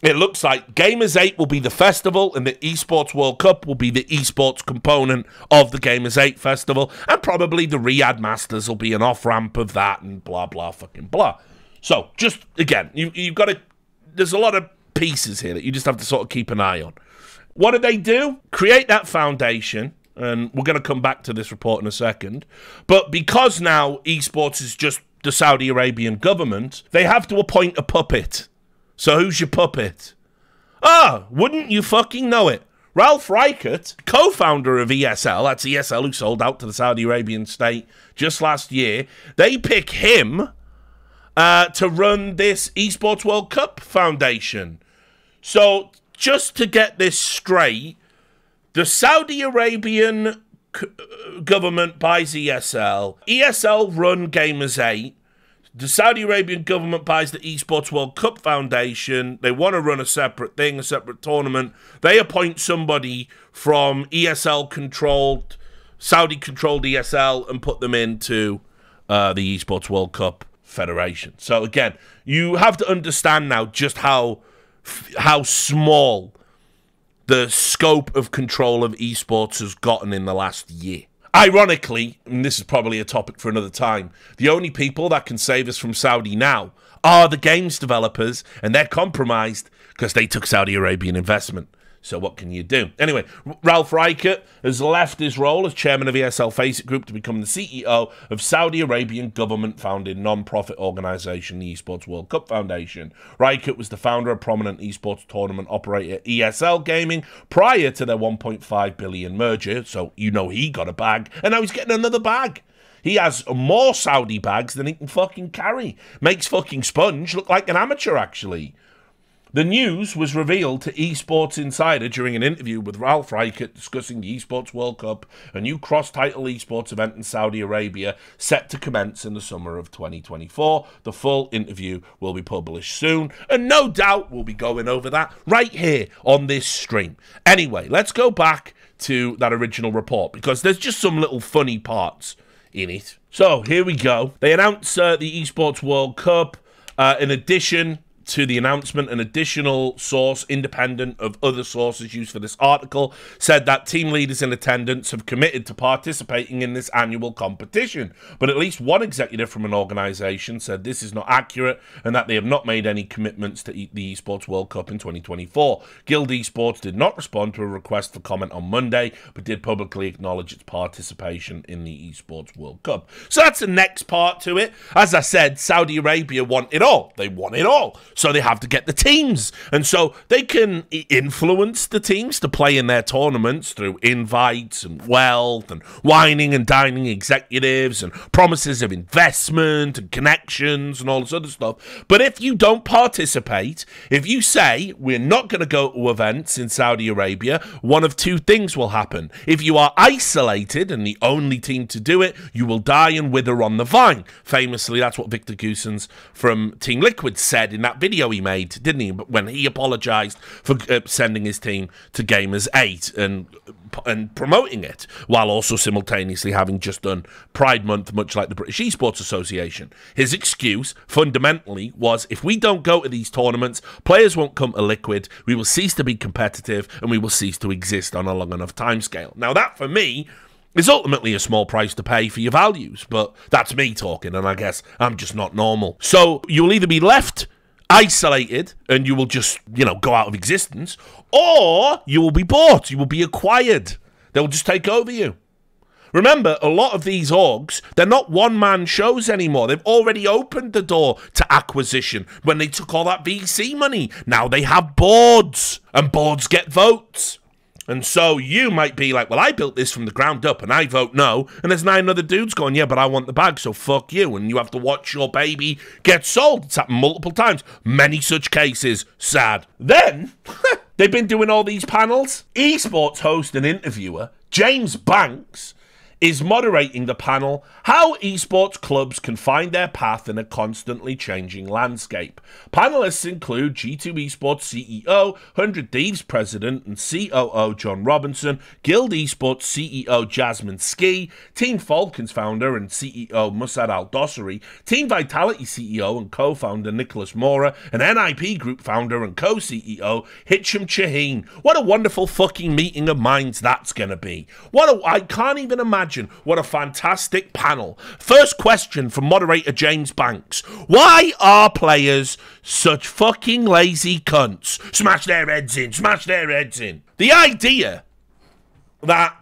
it looks like Gamers 8 will be the festival and the Esports World Cup will be the esports component of the Gamers 8 Festival, and probably the Riyadh Masters will be an off-ramp of that, and blah, blah, fucking blah. So, just, again, you've got to, there's a lot of pieces here that you just have to sort of keep an eye on. What did they do? Create that foundation, and we're going to come back to this report in a second, but because now esports is just the Saudi Arabian government, they have to appoint a puppet. So who's your puppet? Ah, wouldn't you fucking know it? Ralph Reichert, co-founder of ESL, that's ESL who sold out to the Saudi Arabian state just last year, they pick him to run this Esports World Cup Foundation. So just to get this straight, the Saudi Arabian government buys ESL. ESL run Gamers 8. The Saudi Arabian government buys the Esports World Cup Foundation. They want to run a separate thing, a separate tournament. They appoint somebody from ESL-controlled, Saudi-controlled ESL and put them into the Esports World Cup Federation. So again, you have to understand now just how small the scope of control of esports has gotten in the last year. Ironically, and this is probably a topic for another time, the only people that can save us from Saudi now are the games developers, and they're compromised because they took Saudi Arabian investment. So what can you do? Anyway, Ralph Reichert has left his role as chairman of ESL Face It Group to become the CEO of Saudi Arabian government-founded non-profit organisation, the Esports World Cup Foundation. Reichert was the founder of prominent esports tournament operator ESL Gaming prior to their $1.5 billion merger, so you know he got a bag, and now he's getting another bag. He has more Saudi bags than he can fucking carry. Makes fucking Sponge look like an amateur, actually. The news was revealed to Esports Insider during an interview with Ralph Reichert discussing the Esports World Cup, a new cross-title esports event in Saudi Arabia set to commence in the summer of 2024. The full interview will be published soon, and no doubt we'll be going over that right here on this stream. Anyway, let's go back to that original report, because there's just some little funny parts in it. So, here we go. They announced the Esports World Cup. In addition to the announcement, an additional source, independent of other sources used for this article, said that team leaders in attendance have committed to participating in this annual competition. But at least one executive from an organisation said this is not accurate and that they have not made any commitments to the Esports World Cup in 2024. Guild Esports did not respond to a request for comment on Monday, but did publicly acknowledge its participation in the Esports World Cup. So that's the next part to it. As I said, Saudi Arabia want it all. They want it all. So they have to get the teams. And so they can influence the teams to play in their tournaments through invites and wealth and whining and dining executives and promises of investment and connections and all this other stuff. But if you don't participate, if you say, we're not going to go to events in Saudi Arabia, one of two things will happen. If you are isolated and the only team to do it, you will die and wither on the vine. Famously, that's what Victor Goosens from Team Liquid said in that video he made, didn't he? When he apologised for sending his team to Gamers 8 and promoting it, while also simultaneously having just done Pride Month, much like the British Esports Association. His excuse, fundamentally, was if we don't go to these tournaments, players won't come to Liquid, we will cease to be competitive, and we will cease to exist on a long enough timescale. Now that, for me, is ultimately a small price to pay for your values, but that's me talking, and I guess I'm just not normal. So you'll either be left isolated and you will just, go out of existence, or you will be bought, you will be acquired. They'll just take over you. Remember, a lot of these orgs, they're not one-man shows anymore. They've already opened the door to acquisition when they took all that VC money. Now they have boards, and boards get votes. And so you might be like, well, I built this from the ground up and I vote no. And there's 9 other dudes going, yeah, but I want the bag, so fuck you. And you have to watch your baby get sold. It's happened multiple times. Many such cases. Sad. Then, they've been doing all these panels. Esports host and interviewer James Banks is moderating the panel, How Esports Clubs Can Find Their Path in a Constantly Changing Landscape. Panelists include G2 Esports CEO, 100 Thieves President and COO John Robinson, Guild Esports CEO Jasmine Ski, Team Falcons founder and CEO Musad Al-Dossari, Team Vitality CEO and co-founder Nicholas Mora, and NIP Group founder and co-CEO Hitcham Chaheen. What a wonderful fucking meeting of minds that's going to be. I can't even imagine what a fantastic panel. First question from moderator James Banks. Why are players such fucking lazy cunts? Smash their heads in, smash their heads in. The idea that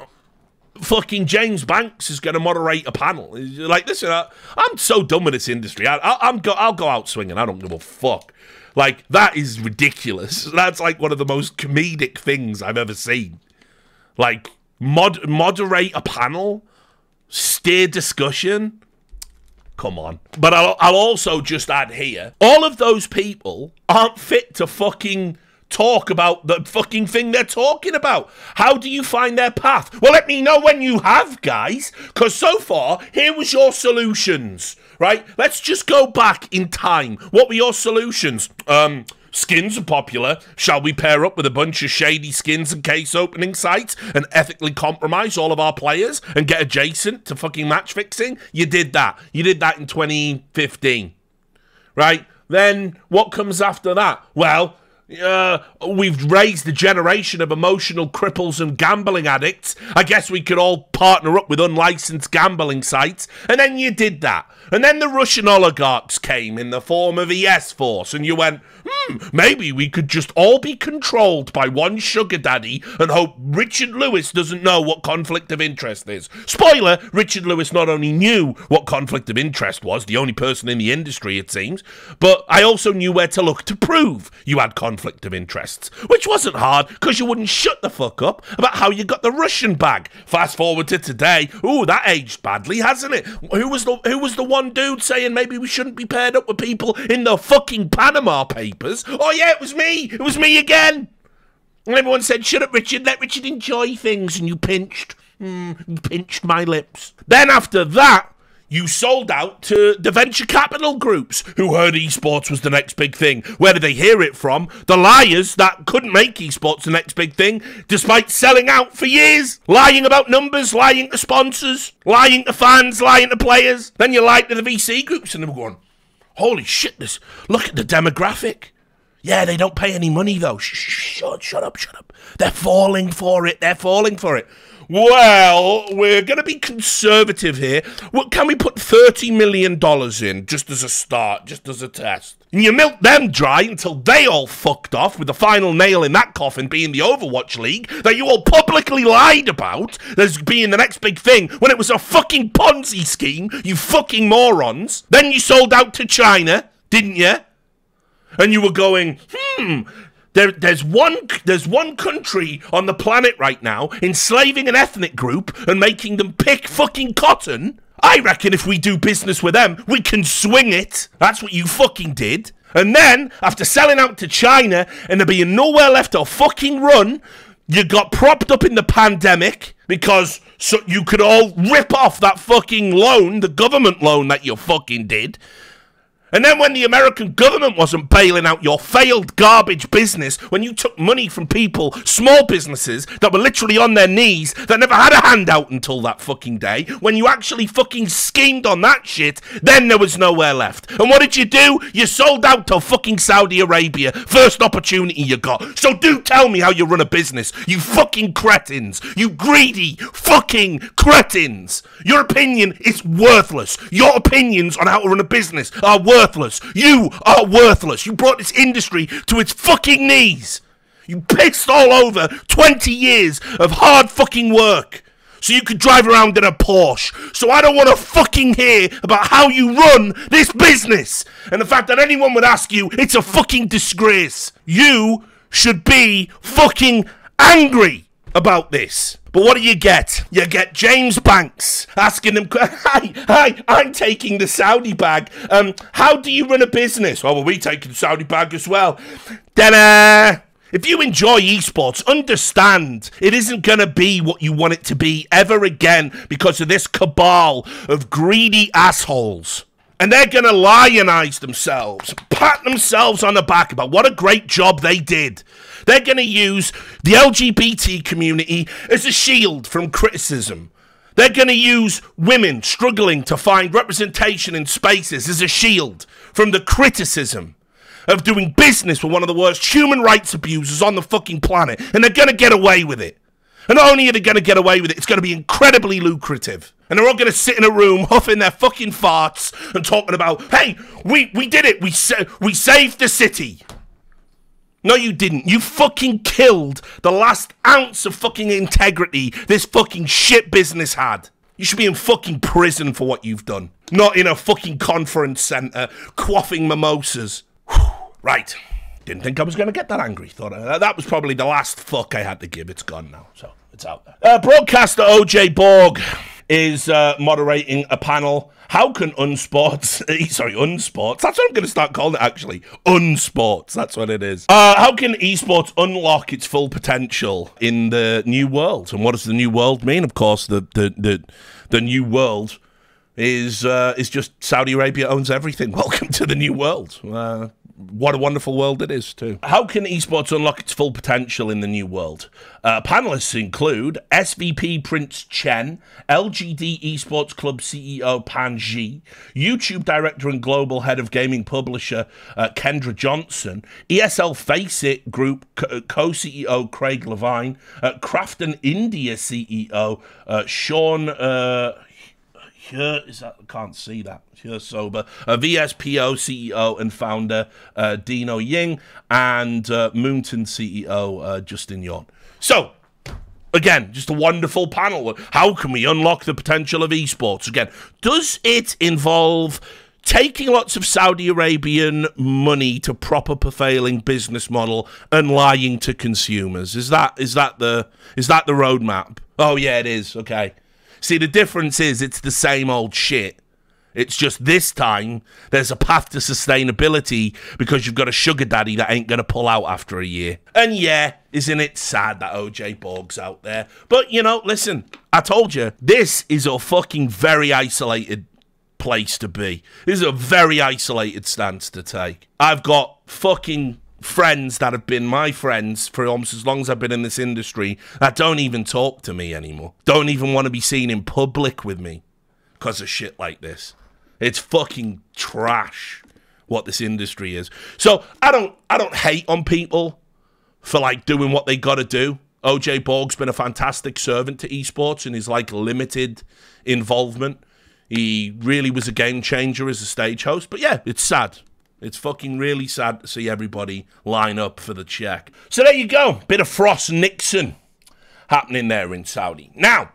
fucking James Banks is going to moderate a panel. Like, listen, I'm so done with this industry. I'll go out swinging. I don't give a fuck. Like, that is ridiculous. That's like one of the most comedic things I've ever seen. Like, moderate a panel, steer discussion. Come on. But I'll also just add here, all of those people aren't fit to fucking talk about the fucking thing they're talking about. How do you find their path? Well, let me know when you have, guys, because so far, here was your solutions, right? Let's just go back in time. What were your solutions? Skins are popular. Shall we pair up with a bunch of shady skins and case opening sites and ethically compromise all of our players and get adjacent to fucking match fixing? You did that. You did that in 2015. Right? Then what comes after that? Well, we've raised a generation of emotional cripples and gambling addicts. I guess we could all partner up with unlicensed gambling sites. And then you did that. And then the Russian oligarchs came in the form of ES Force, and you went, maybe we could just all be controlled by one sugar daddy and hope Richard Lewis doesn't know what conflict of interest is. Spoiler, Richard Lewis not only knew what conflict of interest was, the only person in the industry it seems, but I also knew where to look to prove you had conflict of interests, which wasn't hard because you wouldn't shut the fuck up about how you got the Russian bag. Fast forward to today, ooh, that aged badly, hasn't it? Who was the one dude saying maybe we shouldn't be paired up with people in the fucking Panama Papers? Oh yeah, it was me again. And everyone said, shut up, Richard, let Richard enjoy things, and you pinched my lips. Then after that, you sold out to the venture capital groups who heard esports was the next big thing. Where did they hear it from? The liars that couldn't make esports the next big thing, despite selling out for years. Lying about numbers, lying to sponsors, lying to fans, lying to players. Then you lied to the VC groups and they were going, holy shit, look at the demographic. Yeah, they don't pay any money though. Shut up. They're falling for it. Well, we're going to be conservative here. Can we put $30 million in just as a start, just as a test? And you milk them dry until they all fucked off, with the final nail in that coffin being the Overwatch League that you all publicly lied about as being the next big thing when it was a fucking Ponzi scheme, you fucking morons. Then you sold out to China, didn't you? And you were going, There's one country on the planet right now enslaving an ethnic group and making them pick fucking cotton. I reckon if we do business with them, we can swing it. That's what you fucking did. And then, after selling out to China and there being nowhere left to fucking run, you got propped up in the pandemic because so you could all rip off that fucking loan, the government loan that you fucking did. And then when the American government wasn't bailing out your failed garbage business, when you took money from people, small businesses, that were literally on their knees, that never had a handout until that fucking day, when you actually fucking schemed on that shit, then there was nowhere left. And what did you do? You sold out to fucking Saudi Arabia. First opportunity you got. So do tell me how you run a business, you fucking cretins. You greedy fucking cretins. Your opinion is worthless. Your opinions on how to run a business are worthless. You are worthless. You brought this industry to its fucking knees. You pissed all over 20 years of hard fucking work so you could drive around in a Porsche. So I don't want to fucking hear about how you run this business. And the fact that anyone would ask you, it's a fucking disgrace. You should be fucking angry about this. But what do you get? You get James Banks asking him, hi, I'm taking the Saudi bag. How do you run a business? Oh, well, we taking the Saudi bag as well. Then, if you enjoy esports, understand it isn't going to be what you want it to be ever again because of this cabal of greedy assholes. And they're going to lionize themselves, pat themselves on the back about what a great job they did. They're going to use the LGBT community as a shield from criticism. They're going to use women struggling to find representation in spaces as a shield from the criticism of doing business with one of the worst human rights abusers on the fucking planet. And they're going to get away with it. And not only are they going to get away with it, it's going to be incredibly lucrative. And they're all going to sit in a room huffing their fucking farts and talking about, hey, we did it. We saved the city. No, you didn't. You fucking killed the last ounce of fucking integrity this fucking shit business had. You should be in fucking prison for what you've done. Not in a fucking conference centre quaffing mimosas. Right. Didn't think I was going to get that angry. Thought that was probably the last fuck I had to give. It's gone now, so it's out there. Broadcaster OJ Borg is moderating a panel. How can unsports... Sorry, unsports. That's what I'm going to start calling it, actually. Unsports. That's what it is. How can esports unlock its full potential in the new world? And what does the new world mean? Of course, the new world is just Saudi Arabia owns everything. Welcome to the new world. What a wonderful world it is, too. How can esports unlock its full potential in the new world? Panelists include SVP Prince Chen, LGD Esports Club CEO Pan Ji, YouTube Director and Global Head of Gaming Publisher Kendra Johnson, ESL Faceit Group Co-CEO Craig Levine, Crafton India CEO Sean... I can't see that. Here sober. VSPO CEO and founder Dino Ying and Moonton CEO Justin Yorn. So, again, just a wonderful panel. How can we unlock the potential of esports? Again, does it involve taking lots of Saudi Arabian money to prop up a failing business model and lying to consumers? Is that the roadmap? Oh yeah, it is. Okay. See, the difference is it's the same old shit. It's just this time there's a path to sustainability because you've got a sugar daddy that ain't going to pull out after a year. And yeah, isn't it sad that OJ Borg's out there? But, you know, listen, I told you, this is a fucking very isolated place to be. This is a very isolated stance to take. I've got fucking friends that have been my friends for almost as long as I've been in this industry that don't even talk to me anymore. Don't even want to be seen in public with me because of shit like this. It's fucking trash what this industry is. So I don't hate on people for like doing what they got to do. OJ Borg's been a fantastic servant to esports in his like limited involvement. He really was a game changer as a stage host. But yeah, it's sad. It's fucking really sad to see everybody line up for the check. So there you go. Bit of Frost Nixon happening there in Saudi. Now,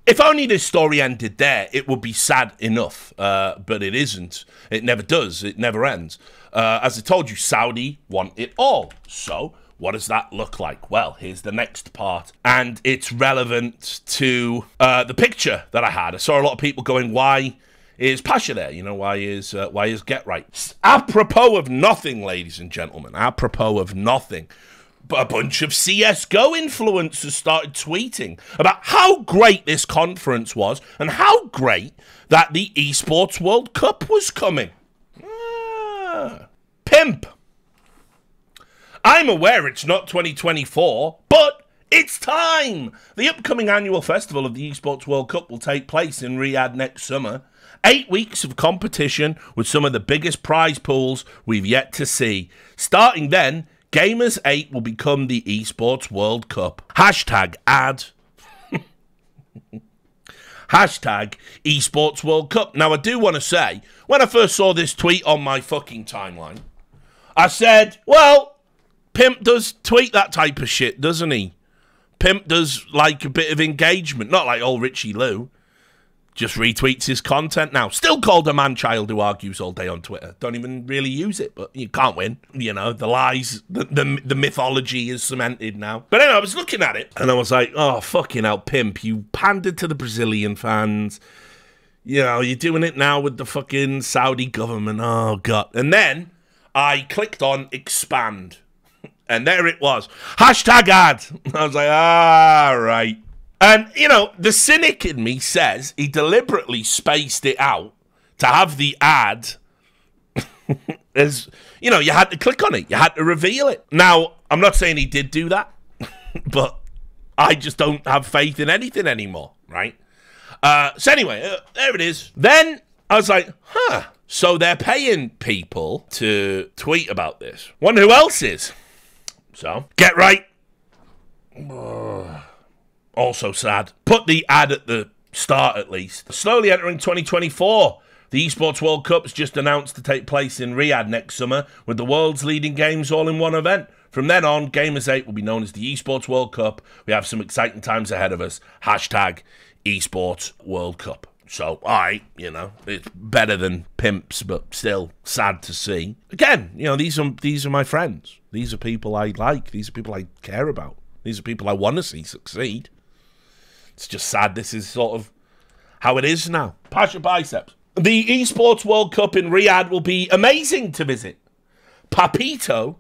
if only this story ended there, it would be sad enough. But it isn't. It never does. It never ends. As I told you, Saudi want it all. So what does that look like? Well, here's the next part. And it's relevant to the picture that I had. I saw a lot of people going, why is Pasha there? You know, why is Get Right? Apropos of nothing, ladies and gentlemen. Apropos of nothing. But a bunch of CSGO influencers started tweeting about how great this conference was and how great that the Esports World Cup was coming. Pimp. I'm aware it's not 2024, but it's time. The upcoming annual festival of the Esports World Cup will take place in Riyadh next summer. 8 weeks of competition with some of the biggest prize pools we've yet to see. Starting then, Gamers 8 will become the Esports World Cup. Hashtag ad. Hashtag Esports World Cup. Now, I do want to say, when I first saw this tweet on my fucking timeline, I said, well, Pimp does tweet that type of shit, doesn't he? Pimp does like a bit of engagement. Not like old Richie Lou. just retweets his content now. Still called a man-child who argues all day on Twitter. Don't even really use it, but you can't win. You know, the lies, the mythology is cemented now. But anyway, I was looking at it, and I was like, oh, fucking hell, pimp. You pandered to the Brazilian fans. You know, you're doing it now with the fucking Saudi government. Oh, God. And then I clicked on expand. And there it was. Hashtag ad. I was like, right. And, you know, the cynic in me says he deliberately spaced it out to have the ad as, you know, you had to click on it. You had to reveal it. Now, I'm not saying he did do that, but I just don't have faith in anything anymore, right? So anyway, there it is. Then I was like, so they're paying people to tweet about this. Wonder who else is. So, get right. Also sad. Put the ad at the start, at least. Slowly entering 2024. The Esports World Cup is just announced to take place in Riyadh next summer, with the world's leading games all in one event. From then on, Gamers 8 will be known as the Esports World Cup. We have some exciting times ahead of us. Hashtag Esports World Cup. So, alright, you know, it's better than pimps, but still sad to see. Again, you know, these are my friends. These are people I like. These are people I care about. These are people I want to see succeed. It's just sad this is sort of how it is now. Pass your biceps. The Esports World Cup in Riyadh will be amazing to visit. Papito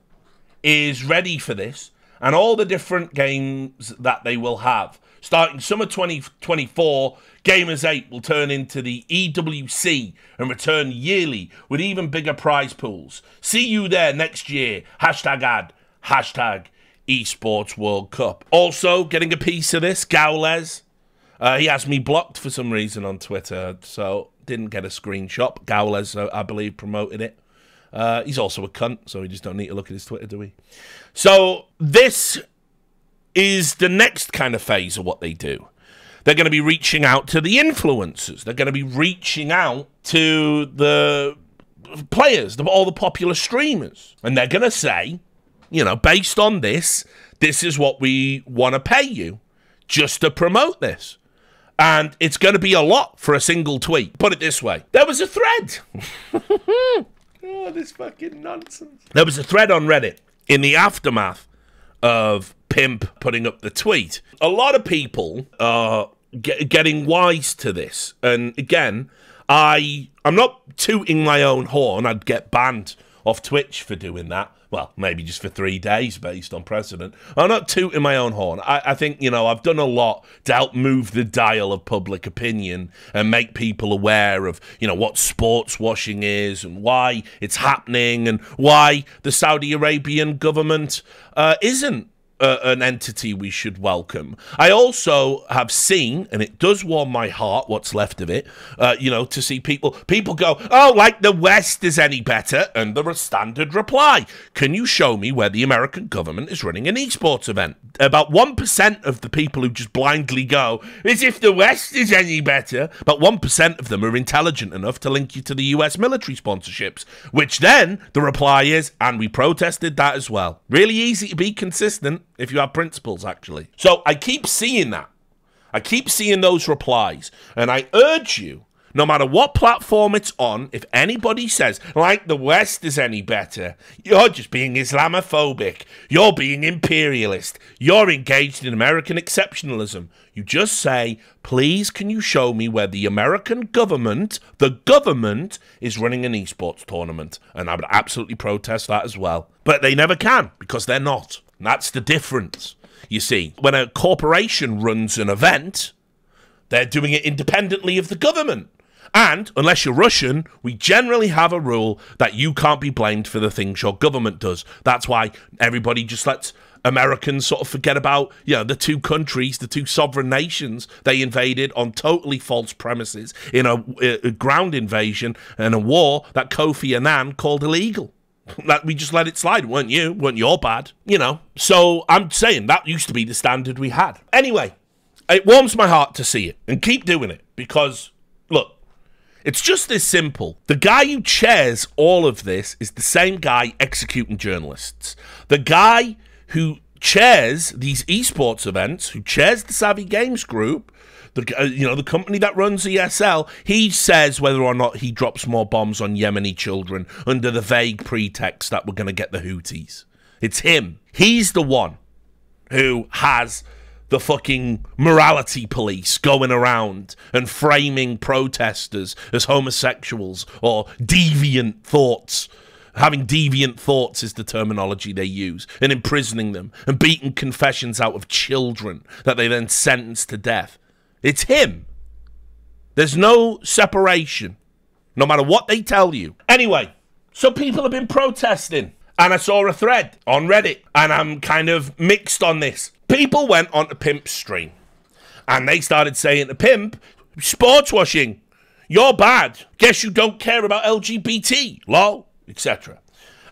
is ready for this and all the different games that they will have. Starting summer 2024, Gamers 8 will turn into the EWC and return yearly with even bigger prize pools. See you there next year. Hashtag ad. Hashtag Esports World Cup. Also, getting a piece of this, Gaules. He has me blocked for some reason on Twitter, so didn't get a screenshot. Gaules, I believe, promoted it. He's also a cunt, so we just don't need to look at his Twitter, do we? So this is the next kind of phase of what they do. They're going to be reaching out to the influencers. They're going to be reaching out to the players, all the popular streamers. And they're going to say, you know, based on this, this is what we want to pay you just to promote this. And it's going to be a lot for a single tweet. Put it this way. There was a thread. Oh, this fucking nonsense. There was a thread on Reddit in the aftermath of Pimp putting up the tweet. A lot of people are getting wise to this. And again, I'm not tooting my own horn. I'd get banned off Twitch for doing that. Well, maybe just for 3 days based on precedent. I'm not tooting my own horn. I think, you know, I've done a lot to help move the dial of public opinion and make people aware of, you know, what sports washing is and why it's happening and why the Saudi Arabian government isn't an entity we should welcome. I also have seen, and it does warm my heart, what's left of it, you know, to see people go, oh, like the West is any better, and the standard reply, can you show me where the American government is running an esports event? About 1% of the people who just blindly go, as if the West is any better, but 1% of them are intelligent enough to link you to the US military sponsorships, which then the reply is, and we protested that as well. Really easy to be consistent if you have principles, actually. So I keep seeing that. I keep seeing those replies. And I urge you, no matter what platform it's on, if anybody says, like the West is any better, you're just being Islamophobic. You're being imperialist. You're engaged in American exceptionalism. You just say, please, can you show me where the American government, the government, is running an esports tournament? And I would absolutely protest that as well. But they never can, because they're not. And that's the difference. You see, when a corporation runs an event, they're doing it independently of the government. And, unless you're Russian, we generally have a rule that you can't be blamed for the things your government does. That's why everybody just lets Americans sort of forget about, you know, the two countries, the two sovereign nations they invaded on totally false premises in a ground invasion and a war that Kofi Annan called illegal. That we just let it slide. It weren't your bad, you know. So I'm saying that used to be the standard we had. Anyway, it warms my heart to see it and keep doing it because, look, it's just this simple. The guy who chairs all of this is the same guy executing journalists. The guy who chairs these esports events, who chairs the Savvy Games Group, the company that runs ESL, he says whether or not he drops more bombs on Yemeni children under the vague pretext that we're going to get the Houthis. It's him. He's the one who has the fucking morality police going around and framing protesters as homosexuals or deviant thoughts. Having deviant thoughts is the terminology they use, and imprisoning them and beating confessions out of children that they then sentence to death. It's him. There's no separation, no matter what they tell you. Anyway, so people have been protesting, and I saw a thread on Reddit, and I'm kind of mixed on this. People went onto Pimp's stream, and they started saying to Pimp, sports washing, you're bad. Guess you don't care about LGBT, lol, etc.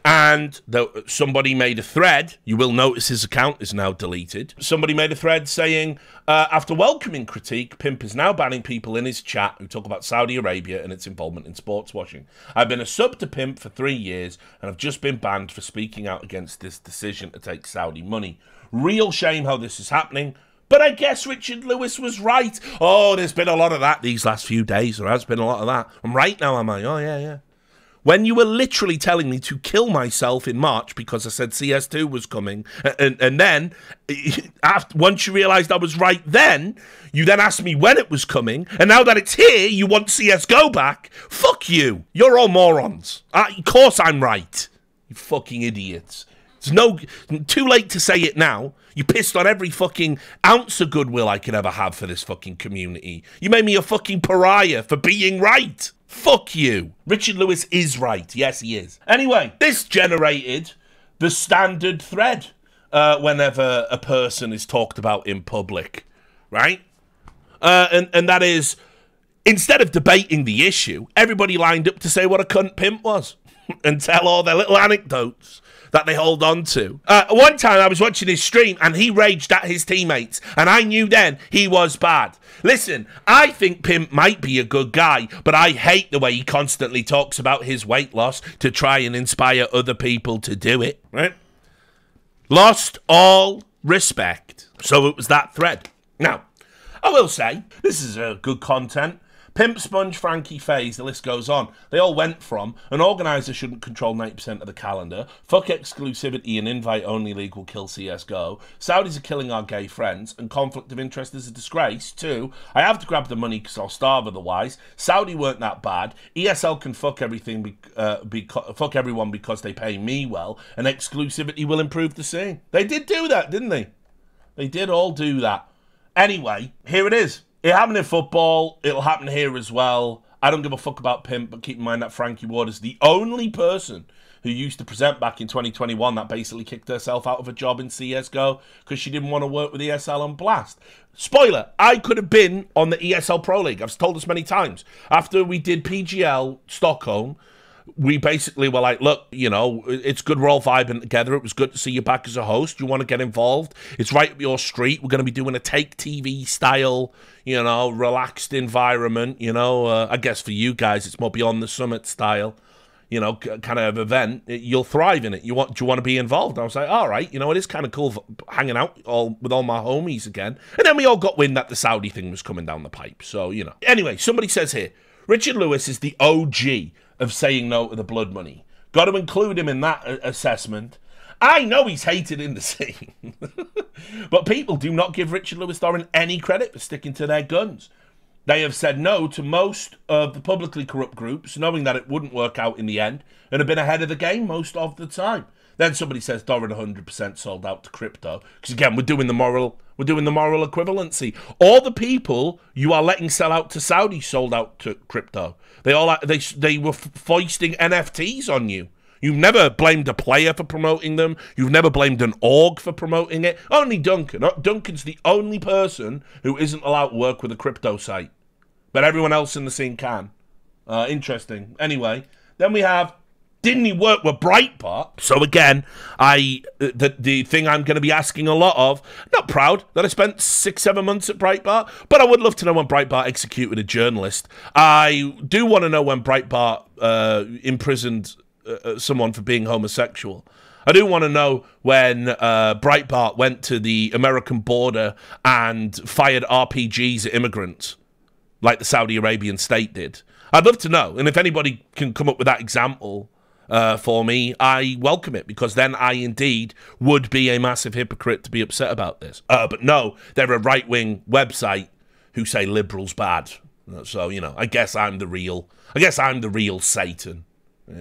And somebody made a thread. You will notice his account is now deleted. Somebody made a thread saying, after welcoming critique, Pimp is now banning people in his chat who talk about Saudi Arabia and its involvement in sports washing. I've been a sub to Pimp for 3 years and I've just been banned for speaking out against this decision to take Saudi money. Real shame how this is happening. But I guess Richard Lewis was right. Oh, there's been a lot of that these last few days. There has been a lot of that. I'm right now, am I? Oh, yeah. When you were literally telling me to kill myself in March because I said CS2 was coming, and then, once you realised I was right then, you then asked me when it was coming, and now that it's here, you want CSGO back? Fuck you. You're all morons. Of course I'm right. You fucking idiots. It's too late to say it now. You pissed on every fucking ounce of goodwill I could ever have for this fucking community. You made me a fucking pariah for being right. Fuck you. Richard Lewis is right. Yes, he is. Anyway, this generated the standard thread whenever a person is talked about in public, right? And that is, instead of debating the issue, everybody lined up to say what a cunt Pimp was and tell all their little anecdotes that they hold on to. One time I was watching his stream and he raged at his teammates, and I knew then he was bad. Listen, I think Pimp might be a good guy, but I hate the way he constantly talks about his weight loss to try and inspire other people to do it, right? Lost all respect. So it was that thread. Now, I will say, this is good content. Pimp, Sponge, Frankie, FaZe, the list goes on. They all went from, an organiser shouldn't control 90% of the calendar, fuck exclusivity and invite-only league will kill CSGO, Saudis are killing our gay friends, and conflict of interest is a disgrace, to, I have to grab the money because I'll starve otherwise, Saudi weren't that bad, ESL can fuck everything, fuck everyone because they pay me well, and exclusivity will improve the scene. They did do that, didn't they? They did all do that. Anyway, here it is. It happened in football. It'll happen here as well. I don't give a fuck about Pimp, but keep in mind that Frankie Ward is the only person who used to present back in 2021 that basically kicked herself out of a job in CSGO because she didn't want to work with ESL on Blast. Spoiler, I could have been on the ESL Pro League. I've told this many times. After we did PGL Stockholm, we basically were like, look, you know, it's good we're all vibing together. It was good to see you back as a host. You want to get involved? It's right up your street. We're going to be doing a Take TV style, you know, relaxed environment. You know, I guess for you guys, it's more Beyond the Summit style, you know, kind of event. You'll thrive in it. Do you want to be involved? I was like, all right, you know, it is kind of cool hanging out with all my homies again. And then we all got wind that the Saudi thing was coming down the pipe. So, you know. Anyway, somebody says here, Richard Lewis is the OG of saying no to the blood money. Got to include him in that assessment. I know he's hated in the scene, but people do not give Richard Lewis Doran any credit for sticking to their guns. They have said no to most of the publicly corrupt groups, knowing that it wouldn't work out in the end, and have been ahead of the game most of the time. Then somebody says Doran 100% sold out to crypto, because again, we're doing the moral equivalency. All the people you are letting sell out to Saudi sold out to crypto. They were foisting NFTs on you. You've never blamed a player for promoting them. You've never blamed an org for promoting it. Only Duncan. Duncan's the only person who isn't allowed to work with a crypto site. But everyone else in the scene can. Interesting. Anyway, then we have, didn't he work with Breitbart? So again, the thing I'm going to be asking a lot of, not proud that I spent 6-7 months at Breitbart, but I would love to know when Breitbart executed a journalist. I do want to know when Breitbart imprisoned someone for being homosexual. I do want to know when Breitbart went to the American border and fired RPGs at immigrants, like the Saudi Arabian state did. I'd love to know. And if anybody can come up with that example for me, I welcome it, because then I indeed would be a massive hypocrite to be upset about this. But no, they're a right-wing website who say liberals bad. So, you know, I guess I'm the real Satan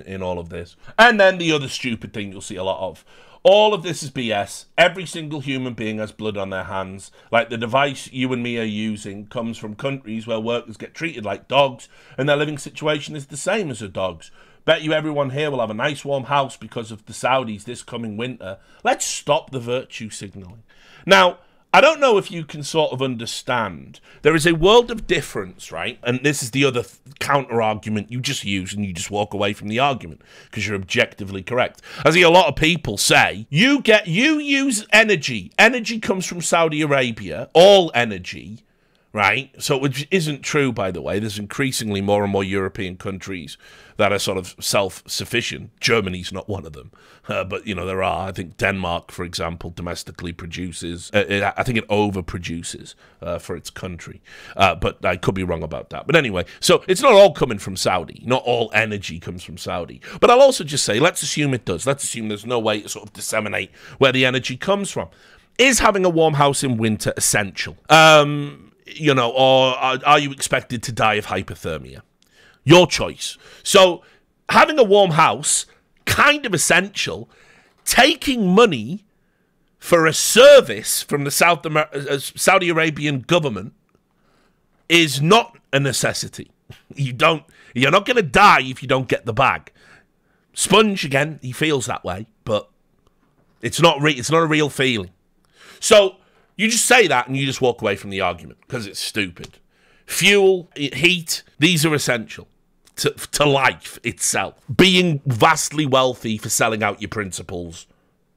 in all of this. And then the other stupid thing you'll see a lot of. All of this is BS. Every single human being has blood on their hands. Like, the device you and me are using comes from countries where workers get treated like dogs, and their living situation is the same as a dog's. Bet you everyone here will have a nice warm house because of the Saudis this coming winter. Let's stop the virtue signaling. Now, I don't know if you can sort of understand. There is a world of difference, right? And this is the other counter-argument you just use, and you just walk away from the argument because you're objectively correct. I see a lot of people say, you use energy. Energy comes from Saudi Arabia, all energy, right? So, which isn't true, by the way. There's increasingly more and more European countries that are sort of self-sufficient. Germany's not one of them. But, you know, there are. I think Denmark, for example, domestically produces. I think it overproduces for its country. But I could be wrong about that. But anyway, so it's not all coming from Saudi. Not all energy comes from Saudi. But I'll also just say, let's assume it does. Let's assume there's no way to sort of disseminate where the energy comes from. Is having a warm house in winter essential? You know, or are you expected to die of hypothermia? Your choice. So, having a warm house, kind of essential. Taking money for a service from the Saudi Arabian government is not a necessity. You're not going to die if you don't get the bag. Sponge, again, he feels that way, but it's not a real feeling. So, you just say that and you just walk away from the argument because it's stupid. Fuel, heat, these are essential to life itself. Being vastly wealthy for selling out your principles,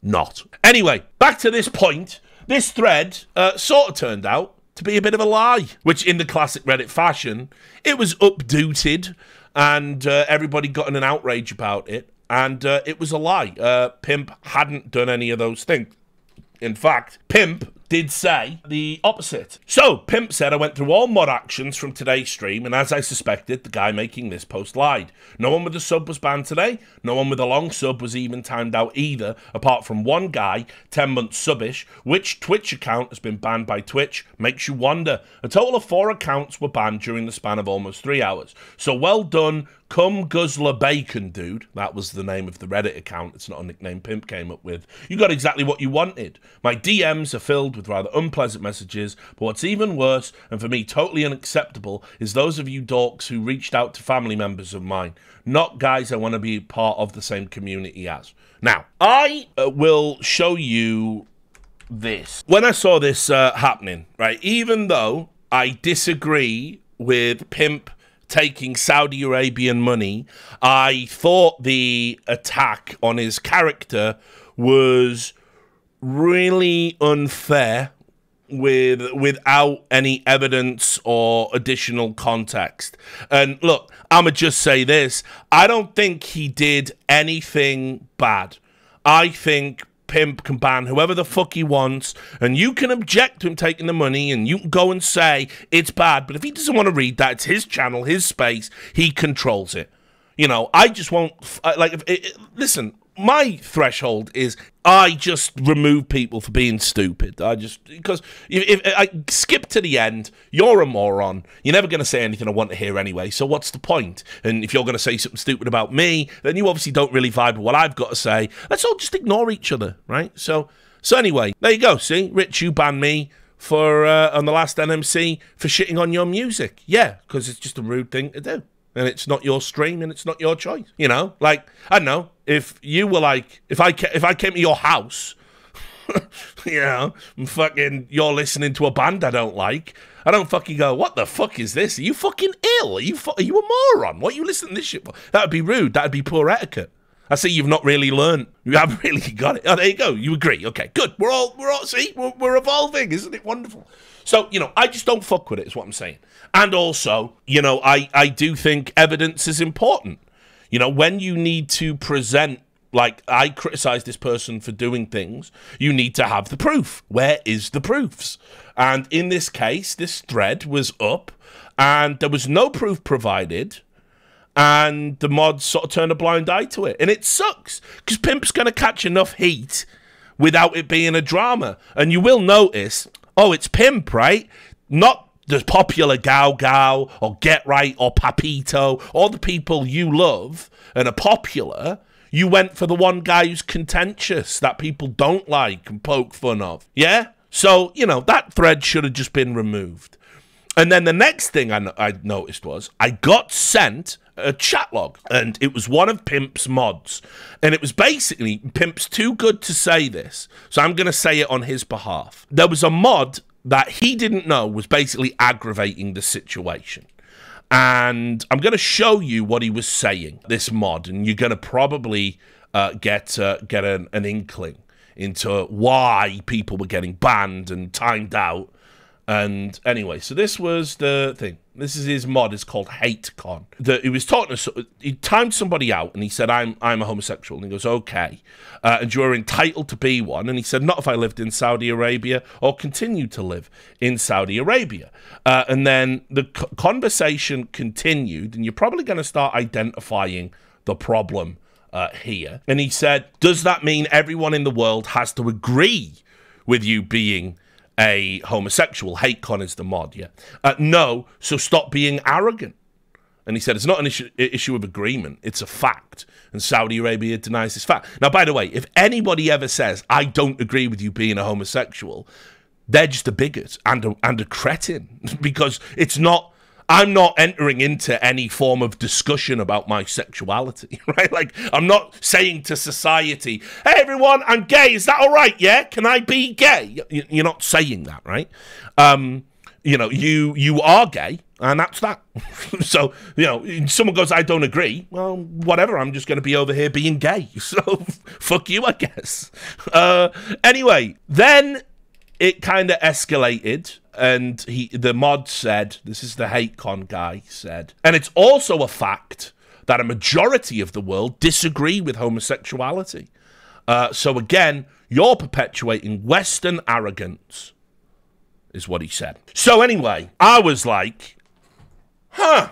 not. Anyway, back to this point. This thread sort of turned out to be a bit of a lie, which in the classic Reddit fashion, it was updated and everybody got in an outrage about it. And it was a lie. Pimp hadn't done any of those things. In fact, Pimp did say the opposite. So, Pimp said, I went through all mod actions from today's stream, and as I suspected, the guy making this post lied. No one with a sub was banned today. No one with a long sub was even timed out either, apart from one guy, 10 months subish. Which Twitch account has been banned by Twitch? Makes you wonder. A total of 4 accounts were banned during the span of almost 3 hours. So well done, Cum Guzzler Bacon, dude. That was the name of the Reddit account. It's not a nickname Pimp came up with. You got exactly what you wanted. My DMs are filled with rather unpleasant messages, but what's even worse, and for me totally unacceptable, is those of you dorks who reached out to family members of mine, not guys I want to be part of the same community as. Now, I will show you this. When I saw this happening, right, even though I disagree with Pimp taking Saudi Arabian money, I thought the attack on his character was really unfair without any evidence or additional context. And look, I'ma just say this. I don't think he did anything bad. I think Pimp can ban whoever the fuck he wants, and you can object to him taking the money, and you can go and say it's bad, but if he doesn't want to read that, it's his channel, his space, he controls it. You know, I just won't, listen, my threshold is I just remove people for being stupid. Because if I skip to the end, you're a moron. You're never going to say anything I want to hear anyway, so what's the point? And if you're going to say something stupid about me, then you obviously don't really vibe with what I've got to say. Let's all just ignore each other, right? So anyway, there you go. See, Rich, you banned me for on the last NMC for shitting on your music. Yeah, because it's just a rude thing to do. And it's not your stream, and it's not your choice. You know, like, I don't know, if you were like, if I came to your house, you know, and fucking you're listening to a band I don't like, I don't fucking go, what the fuck is this? Are you fucking ill? Are you a moron? What are you listening to this shit for? That would be rude. That would be poor etiquette. I see you've not really learned. You haven't really got it. Oh, there you go. You agree. Okay, good. We're all see, we're evolving. Isn't it wonderful? So, you know, I just don't fuck with it, is what I'm saying. And also, you know, I do think evidence is important. You know, when you need to present Like, I criticize this person for doing things. You need to have the proof. Where is the proofs? And in this case, this thread was up and there was no proof provided. And the mods sort of turned a blind eye to it. And it sucks because Pimp's going to catch enough heat without it being a drama. And you will notice, oh, it's Pimp, right? Not the popular Gao Gao or Get Right or Papito, all the people you love and are popular. You went for the one guy who's contentious, that people don't like and poke fun of. Yeah? So, you know, that thread should have just been removed. And then the next thing I noticed was I got sent a chat log, and it was one of Pimp's mods. And it was basically, Pimp's too good to say this, so I'm going to say it on his behalf. There was a mod that he didn't know was basically aggravating the situation. And I'm going to show you what he was saying, this mod, and you're going to probably get an inkling into why people were getting banned and timed out. And anyway, so this was the thing. This is his mod. It's called HateCon. He was talking to, he timed somebody out, and he said, "I'm a homosexual." And he goes, "Okay, and you're entitled to be one." And he said, "Not if I lived in Saudi Arabia or continue to live in Saudi Arabia." And then the conversation continued, and you're probably going to start identifying the problem here. And he said, "Does that mean everyone in the world has to agree with you being a homosexual?" HateCon is the mod, yeah. "No, so stop being arrogant." And he said, "It's not an issue of agreement, it's a fact. And Saudi Arabia denies this fact." Now, by the way, if anybody ever says, "I don't agree with you being a homosexual," they're just a bigot and a cretin. Because it's not, I'm not entering into any form of discussion about my sexuality, right? Like, I'm not saying to society, "Hey, everyone, I'm gay. Is that all right? Yeah? Can I be gay?" You're not saying that, right? You know, you are gay, and that's that. So, you know, someone goes, "I don't agree." Well, whatever. I'm just going to be over here being gay. So, fuck you, I guess. Anyway, then it kind of escalated. And the mod said, this is the HateCon guy said, "And it's also a fact that a majority of the world disagree with homosexuality. So again, you're perpetuating Western arrogance," is what he said. So anyway, I was like, I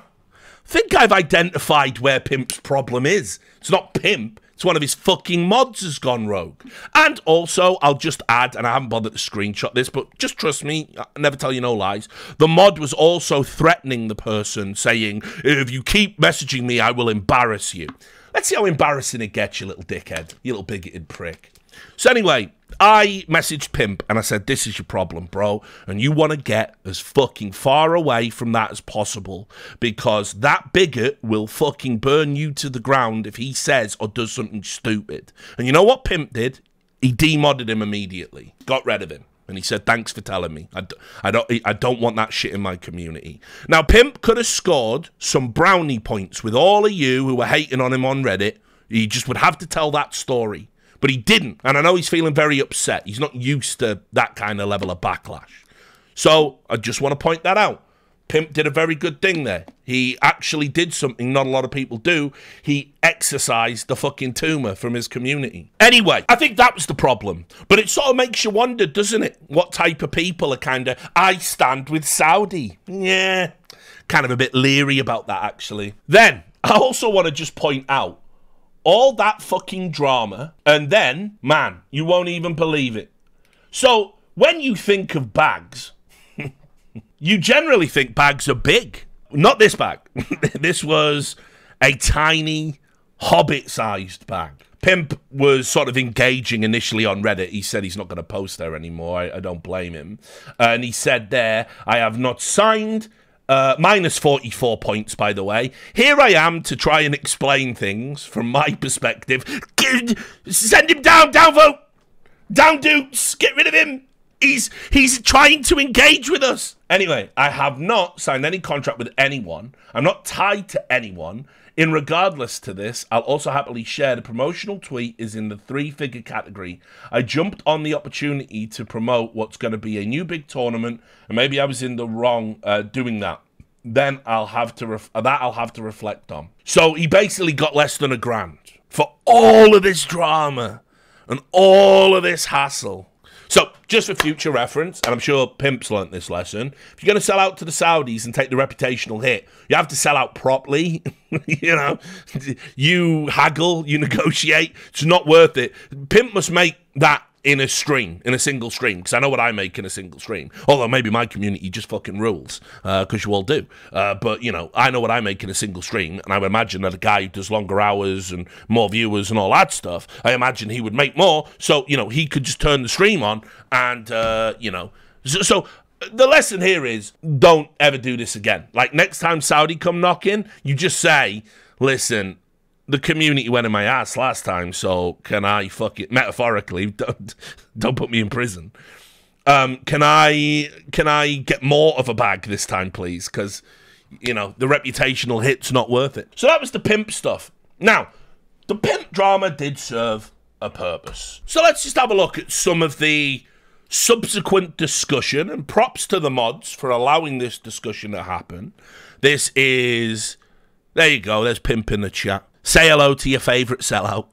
think I've identified where Pimp's problem is. It's not Pimp. It's one of his fucking mods has gone rogue. And also, I'll just add, and I haven't bothered to screenshot this, but just trust me, I never tell you no lies. The mod was also threatening the person, saying, "If you keep messaging me, I will embarrass you." Let's see how embarrassing it gets, you little dickhead, you little bigoted prick. So anyway, I messaged Pimp and I said, "This is your problem, bro. And you want to get as fucking far away from that as possible, because that bigot will fucking burn you to the ground if he says or does something stupid." And you know what Pimp did? He demodded him immediately. Got rid of him. And he said, "Thanks for telling me. I don't want that shit in my community." Now, Pimp could have scored some brownie points with all of you who were hating on him on Reddit. He just would have to tell that story. But he didn't, and I know he's feeling very upset. He's not used to that kind of level of backlash. So I just want to point that out. Pimp did a very good thing there. He actually did something not a lot of people do. He exorcised the fucking tumor from his community. Anyway, I think that was the problem. But it sort of makes you wonder, doesn't it? What type of people are kind of, "I stand with Saudi." Yeah, kind of a bit leery about that, actually. Then, I also want to just point out, all that fucking drama, and then, man, you won't even believe it. So, when you think of bags, you generally think bags are big. Not this bag. This was a tiny, hobbit-sized bag. Pimp was sort of engaging initially on Reddit. He said he's not going to post there anymore. I don't blame him. And he said there, "I have not signed..." Minus 44 points, by the way. Here I am to try and explain things from my perspective. Send him down, downvote, down Dukes, get rid of him. He's trying to engage with us. Anyway, I have not signed any contract with anyone. I'm not tied to anyone. In regardless to this, I'll also happily share the promotional tweet is in the 3-figure category. I jumped on the opportunity to promote what's going to be a new big tournament, and maybe I was in the wrong doing that. Then I'll have to reflect on. So he basically got less than $1,000. for all of this drama and all of this hassle. So, just for future reference, and I'm sure Pimp's learnt this lesson, if you're going to sell out to the Saudis and take the reputational hit, you have to sell out properly. You know, you haggle, you negotiate. It's not worth it. Pimp must make that in a stream, in a single stream, because I know what I make in a single stream. Although maybe my community just fucking rules, because you all do. But, you know, I know what I make in a single stream, and I would imagine that a guy who does longer hours and more viewers and all that stuff, I imagine he would make more, so, you know, he could just turn the stream on, and, you know, so the lesson here is, don't ever do this again. Like, next time Saudi come knocking, you just say, listen, the community went in my ass last time, so can I fuck it metaphorically? Don't put me in prison. Can I get more of a bag this time, please? Because, you know, the reputational hit's not worth it. So that was the pimp stuff. Now, the pimp drama did serve a purpose. So let's just have a look at some of the subsequent discussion, and props to the mods for allowing this discussion to happen. This is, there you go, there's Pimp in the chat. Say hello to your favourite sellout.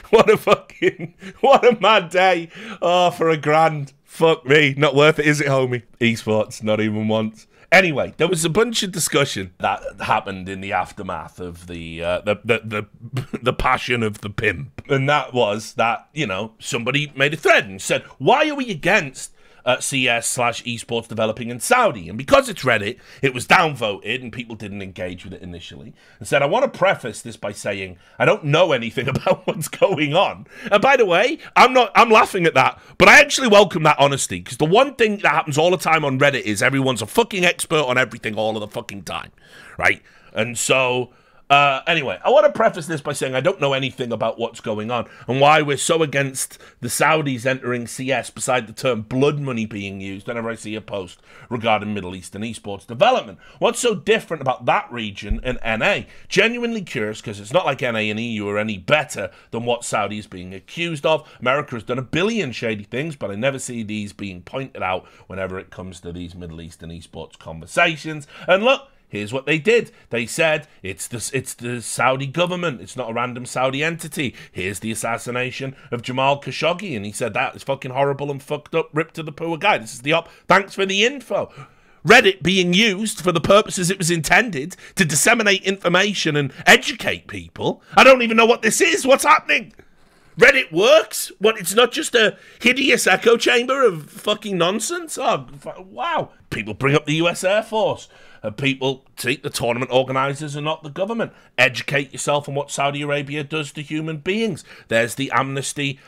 What a mad day. Oh, for $1,000. Fuck me. Not worth it, is it, homie? Esports, not even once. Anyway, there was a bunch of discussion that happened in the aftermath of the passion of the pimp. And that was that, you know, somebody made a thread and said, why are we against CS/esports developing in Saudi? And because it's Reddit, it was downvoted and people didn't engage with it initially. And said, I want to preface this by saying I don't know anything about what's going on. And by the way, I'm laughing at that, but I actually welcome that honesty, because the one thing that happens all the time on Reddit is everyone's a fucking expert on everything all of the fucking time, right? And so anyway, I want to preface this by saying I don't know anything about what's going on and why we're so against the Saudis entering CS, beside the term blood money being used whenever I see a post regarding Middle Eastern esports development. What's so different about that region and NA? Genuinely curious, because it's not like NA and EU are any better than what Saudi is being accused of. America has done a billion shady things, but I never see these being pointed out whenever it comes to these Middle Eastern esports conversations. And look, here's what they did. They said, it's the Saudi government. It's not a random Saudi entity. Here's the assassination of Jamal Khashoggi. And he said, that is fucking horrible and fucked up, ripped to the poor guy. This is the op. Thanks for the info. Reddit being used for the purposes it was intended, to disseminate information and educate people. I don't even know what this is. What's happening? Reddit works? What, it's not just a hideous echo chamber of fucking nonsense? Oh, wow. People bring up the US Air Force. People treat the tournament organisers and not the government. Educate yourself on what Saudi Arabia does to human beings. There's the Amnesty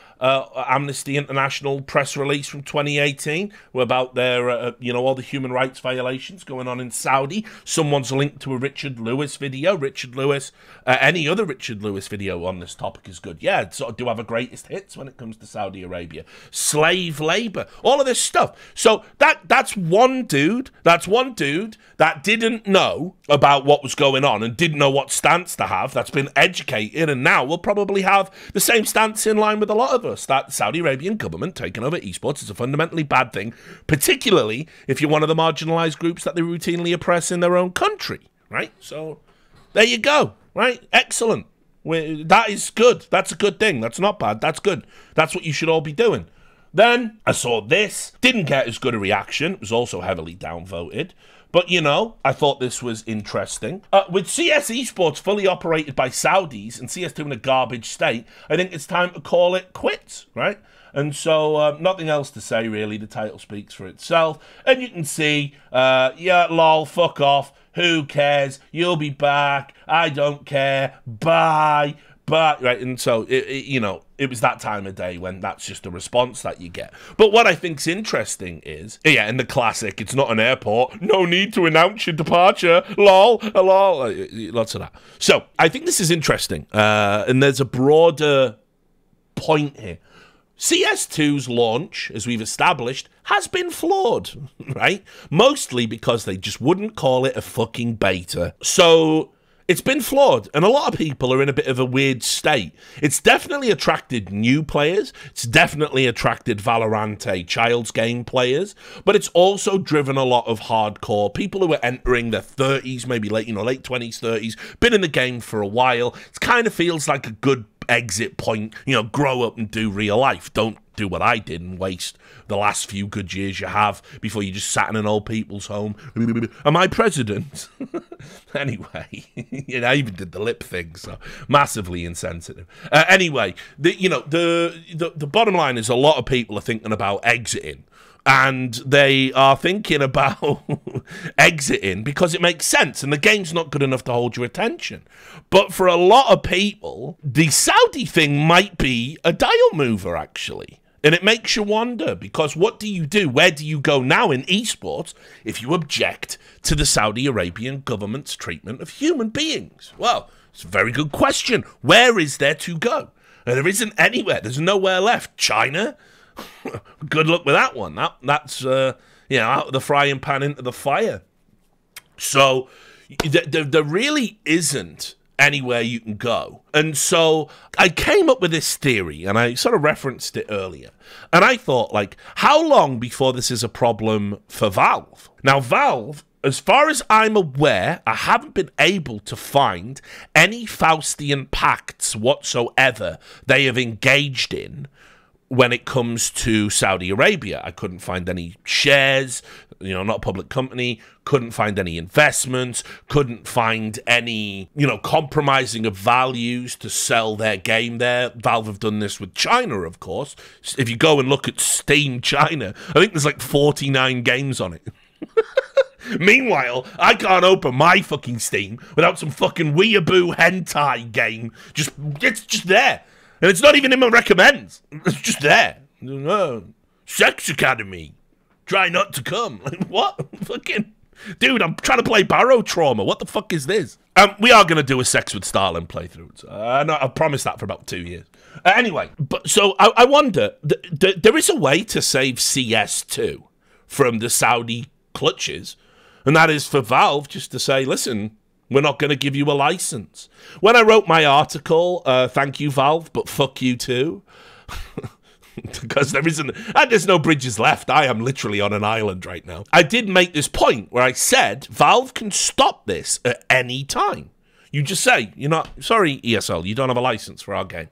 International press release from 2018 about their, you know, all the human rights violations going on in Saudi. Someone's linked to a Richard Lewis video. Richard Lewis, any other Richard Lewis video on this topic is good. Yeah, sort of do have a greatest hits when it comes to Saudi Arabia. Slave labour, all of this stuff. So that's one dude. That's one dude that didn't know about what was going on and didn't know what stance to have. That's been educated and now will probably have the same stance in line with a lot of us, that the Saudi Arabian government taking over esports is a fundamentally bad thing, particularly if you're one of the marginalized groups that they routinely oppress in their own country, right? So there you go, right? Excellent. That is good. That's a good thing. That's not bad. That's good. That's what you should all be doing. Then I saw this. Didn't get as good a reaction. It was also heavily downvoted. But, you know, I thought this was interesting. With CS esports fully operated by Saudis and CS2 in a garbage state, I think it's time to call it quits, right? And so, nothing else to say, really. The title speaks for itself. And you can see, yeah, lol, fuck off. Who cares? You'll be back. I don't care. Bye. But, right, and so, you know, it was that time of day when that's just a response that you get. But what I think's interesting is, yeah, in the classic, it's not an airport, no need to announce your departure, lol, lol, lots of that. So, I think this is interesting, and there's a broader point here. CS2's launch, as we've established, has been flawed, right? Mostly because they just wouldn't call it a fucking beta. So it's been flawed, and a lot of people are in a bit of a weird state. It's definitely attracted new players. It's definitely attracted Valorant Child's Game players, but it's also driven a lot of hardcore people who are entering their 30s, maybe late 20s, 30s, been in the game for a while. It kind of feels like a good exit point. Grow up and do real life. Don't do what I did and waste the last few good years you have before you just sat in an old people's home. Am I president? Anyway, I even did the lip thing, so massively insensitive. Anyway, the bottom line is a lot of people are thinking about exiting. And they are thinking about exiting because it makes sense and the game's not good enough to hold your attention. But for a lot of people, the Saudi thing might be a dial mover, actually. And it makes you wonder, because what do you do? Where do you go now in esports if you object to the Saudi Arabian government's treatment of human beings? Well, it's a very good question. Where is there to go? And there isn't anywhere. There's nowhere left. China? Good luck with that one. That's out of the frying pan into the fire. So there really isn't anywhere you can go. And so I came up with this theory, and I sort of referenced it earlier. And I thought, how long before this is a problem for Valve? Now, Valve, as far as I'm aware, I haven't been able to find any Faustian pacts whatsoever they have engaged in when it comes to Saudi Arabia. I couldn't find any shares, not a public company, couldn't find any investments, couldn't find any, compromising of values to sell their game there. Valve have done this with China, of course. If you go and look at Steam China, I think there's 49 games on it. Meanwhile, I can't open my fucking Steam without some fucking weeaboo hentai game. It's just there. And it's not even in my recommends. It's just there. Sex Academy. Try not to come. What? Fucking... Dude, I'm trying to play Barrow Trauma. What the fuck is this? We are going to do a Sex with Stalin playthrough. I've promised that for about 2 years. Anyway, so I wonder, there is a way to save CS2 from the Saudi clutches, and that is for Valve just to say, listen, we're not going to give you a license. When I wrote my article, thank you, Valve, but fuck you too. Because there's no bridges left. I am literally on an island right now. I did make this point where I said, Valve can stop this at any time. You just say, sorry, ESL, you don't have a license for our game.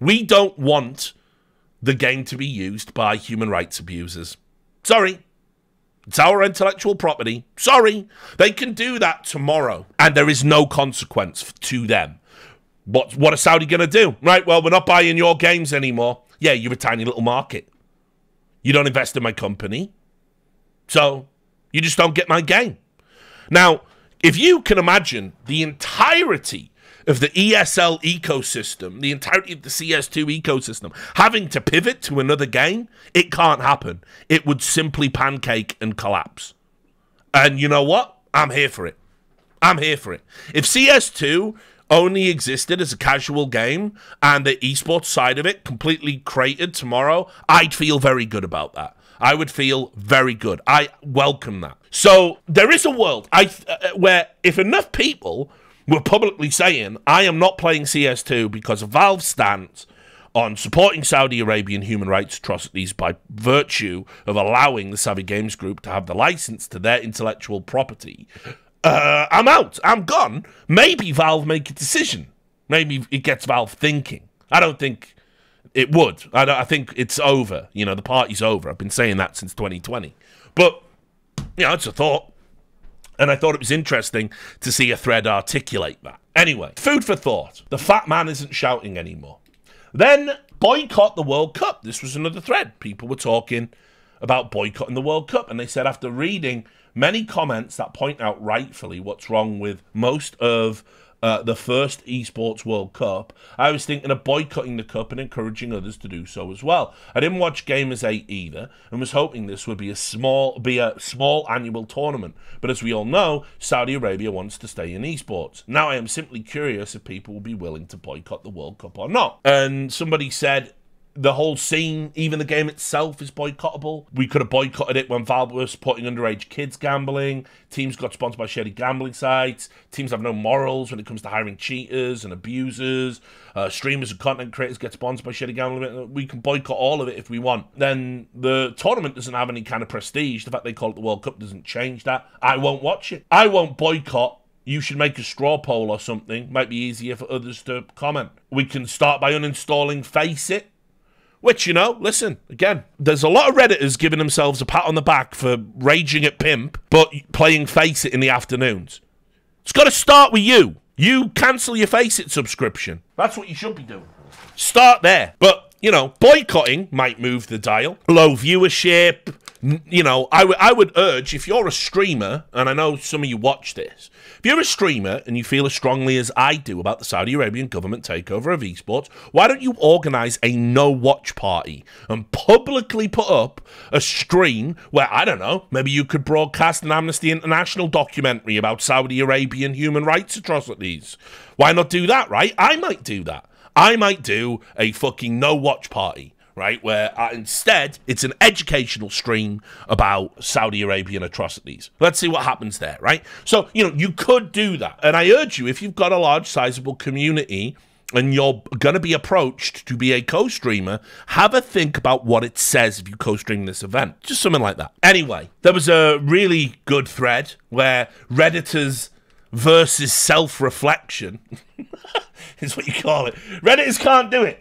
We don't want the game to be used by human rights abusers. Sorry. It's our intellectual property. Sorry. They can do that tomorrow. And there is no consequence to them. What are Saudi going to do? Right, well, we're not buying your games anymore. Yeah, you're a tiny little market. You don't invest in my company. So, you just don't get my game. Now, if you can imagine the entirety of the ESL ecosystem, the entirety of the CS2 ecosystem, having to pivot to another game, it can't happen. It would simply pancake and collapse. And you know what? I'm here for it. I'm here for it. If CS2 only existed as a casual game and the esports side of it completely created tomorrow, I'd feel very good about that. I would feel very good. I welcome that. So there is a world where if enough people were publicly saying, I am not playing CS2 because of Valve's stance on supporting Saudi Arabian human rights atrocities by virtue of allowing the Savvy Games Group to have the license to their intellectual property, I'm out. I'm gone. Maybe Valve make a decision. Maybe it gets Valve thinking. I don't think it would. I think it's over. The party's over. I've been saying that since 2020. But, it's a thought. And I thought it was interesting to see a thread articulate that. Anyway, food for thought. The fat man isn't shouting anymore. Then, boycott the World Cup. This was another thread. People were talking about boycotting the World Cup. And they said after reading many comments that point out rightfully what's wrong with most of the first Esports World Cup, I was thinking of boycotting the cup and encouraging others to do so as well. I didn't watch Gamers 8 either, and was hoping this would be a small annual tournament. But as we all know, Saudi Arabia wants to stay in esports. Now I am simply curious if people will be willing to boycott the World Cup or not. And somebody said, the whole scene, even the game itself, is boycottable. We could have boycotted it when Valve was putting underage kids gambling. Teams got sponsored by shady gambling sites. Teams have no morals when it comes to hiring cheaters and abusers. Streamers and content creators get sponsored by shady gambling. We can boycott all of it if we want. Then the tournament doesn't have any kind of prestige. The fact they call it the World Cup doesn't change that. I won't watch it. I won't boycott. You should make a straw poll or something. Might be easier for others to comment. We can start by uninstalling Face It. Which, you know, listen, again, there's a lot of Redditors giving themselves a pat on the back for raging at Pimp, but playing Face It in the afternoons. It's got to start with you. You cancel your Face It subscription. That's what you should be doing. Start there. But, you know, boycotting might move the dial. Low viewership. You know, I would urge, if you're a streamer, and I know some of you watch this, if you're a streamer and you feel as strongly as I do about the Saudi Arabian government takeover of esports, why don't you organise a no-watch party and publicly put up a stream where, I don't know, maybe you could broadcast an Amnesty International documentary about Saudi Arabian human rights atrocities. Why not do that, right? I might do that. I might do a fucking no-watch party. Right, where instead it's an educational stream about Saudi Arabian atrocities. Let's see what happens there, right? So, you know, you could do that. And I urge you, if you've got a large, sizable community and you're going to be approached to be a co-streamer, have a think about what it says if you co-stream this event. Just something like that. Anyway, there was a really good thread where Redditors versus self-reflection is what you call it. Redditors can't do it.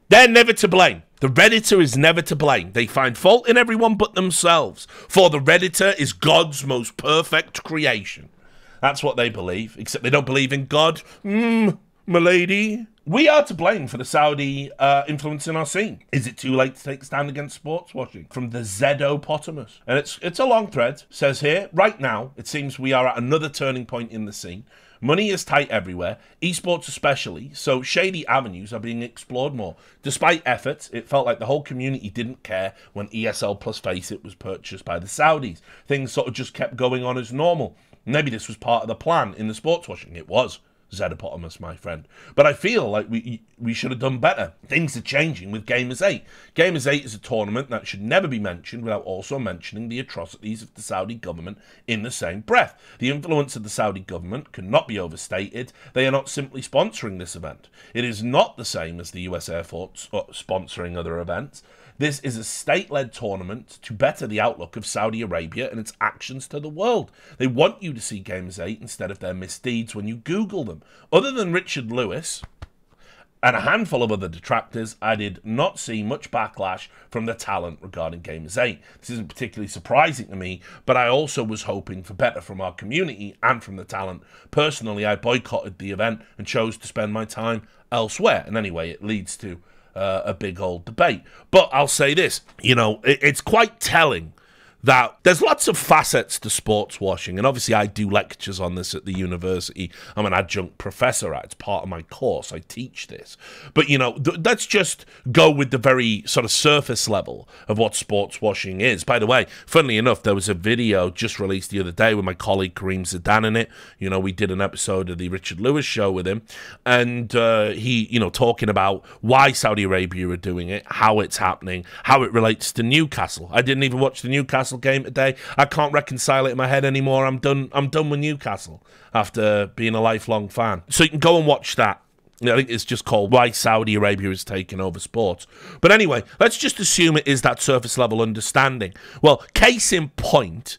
They're never to blame. The Redditor is never to blame. They find fault in everyone but themselves. For the Redditor is God's most perfect creation. That's what they believe, except they don't believe in God. Milady. We are to blame for the Saudi influence in our scene. Is it too late to take a stand against sports washing? From the Zedopotamus. And it's a long thread. It says here, right now, it seems we are at another turning point in the scene. Money is tight everywhere, esports especially, so shady avenues are being explored more. Despite efforts, it felt like the whole community didn't care when ESL plus Face It was purchased by the Saudis. Things sort of just kept going on as normal. Maybe this was part of the plan in the sports washing. It was. Zedopotamus, my friend. But I feel like we should have done better. Things are changing with Gamers 8. Gamers 8 is a tournament that should never be mentioned without also mentioning the atrocities of the Saudi government in the same breath. The influence of the Saudi government cannot be overstated. They are not simply sponsoring this event. It is not the same as the US Air Force sponsoring other events. This is a state-led tournament to better the outlook of Saudi Arabia and its actions to the world. They want you to see Gamers 8 instead of their misdeeds when you Google them. Other than Richard Lewis and a handful of other detractors, I did not see much backlash from the talent regarding Gamers 8. This isn't particularly surprising to me, but I also was hoping for better from our community and from the talent. Personally, I boycotted the event and chose to spend my time elsewhere. And anyway, it leads to a big old debate. But I'll say this, you know, it's quite telling that there's lots of facets to sports washing, and obviously I do lectures on this at the university. I'm an adjunct professor at it. It's part of my course. I teach this. But, you know, let's just go with the very sort of surface level of what sports washing is. By the way, funnily enough, there was a video just released the other day with my colleague Kareem Zidane in it. You know, we did an episode of the Richard Lewis show with him, and he, you know, talking about why Saudi Arabia are doing it, how it's happening, how it relates to Newcastle. I didn't even watch the Newcastle game today. I can't reconcile it in my head anymore. I'm done with Newcastle after being a lifelong fan. So you can go and watch that. I think it's just called Why Saudi Arabia is Taking Over Sports. But anyway, let's just assume it is that surface level understanding. Well, case in point,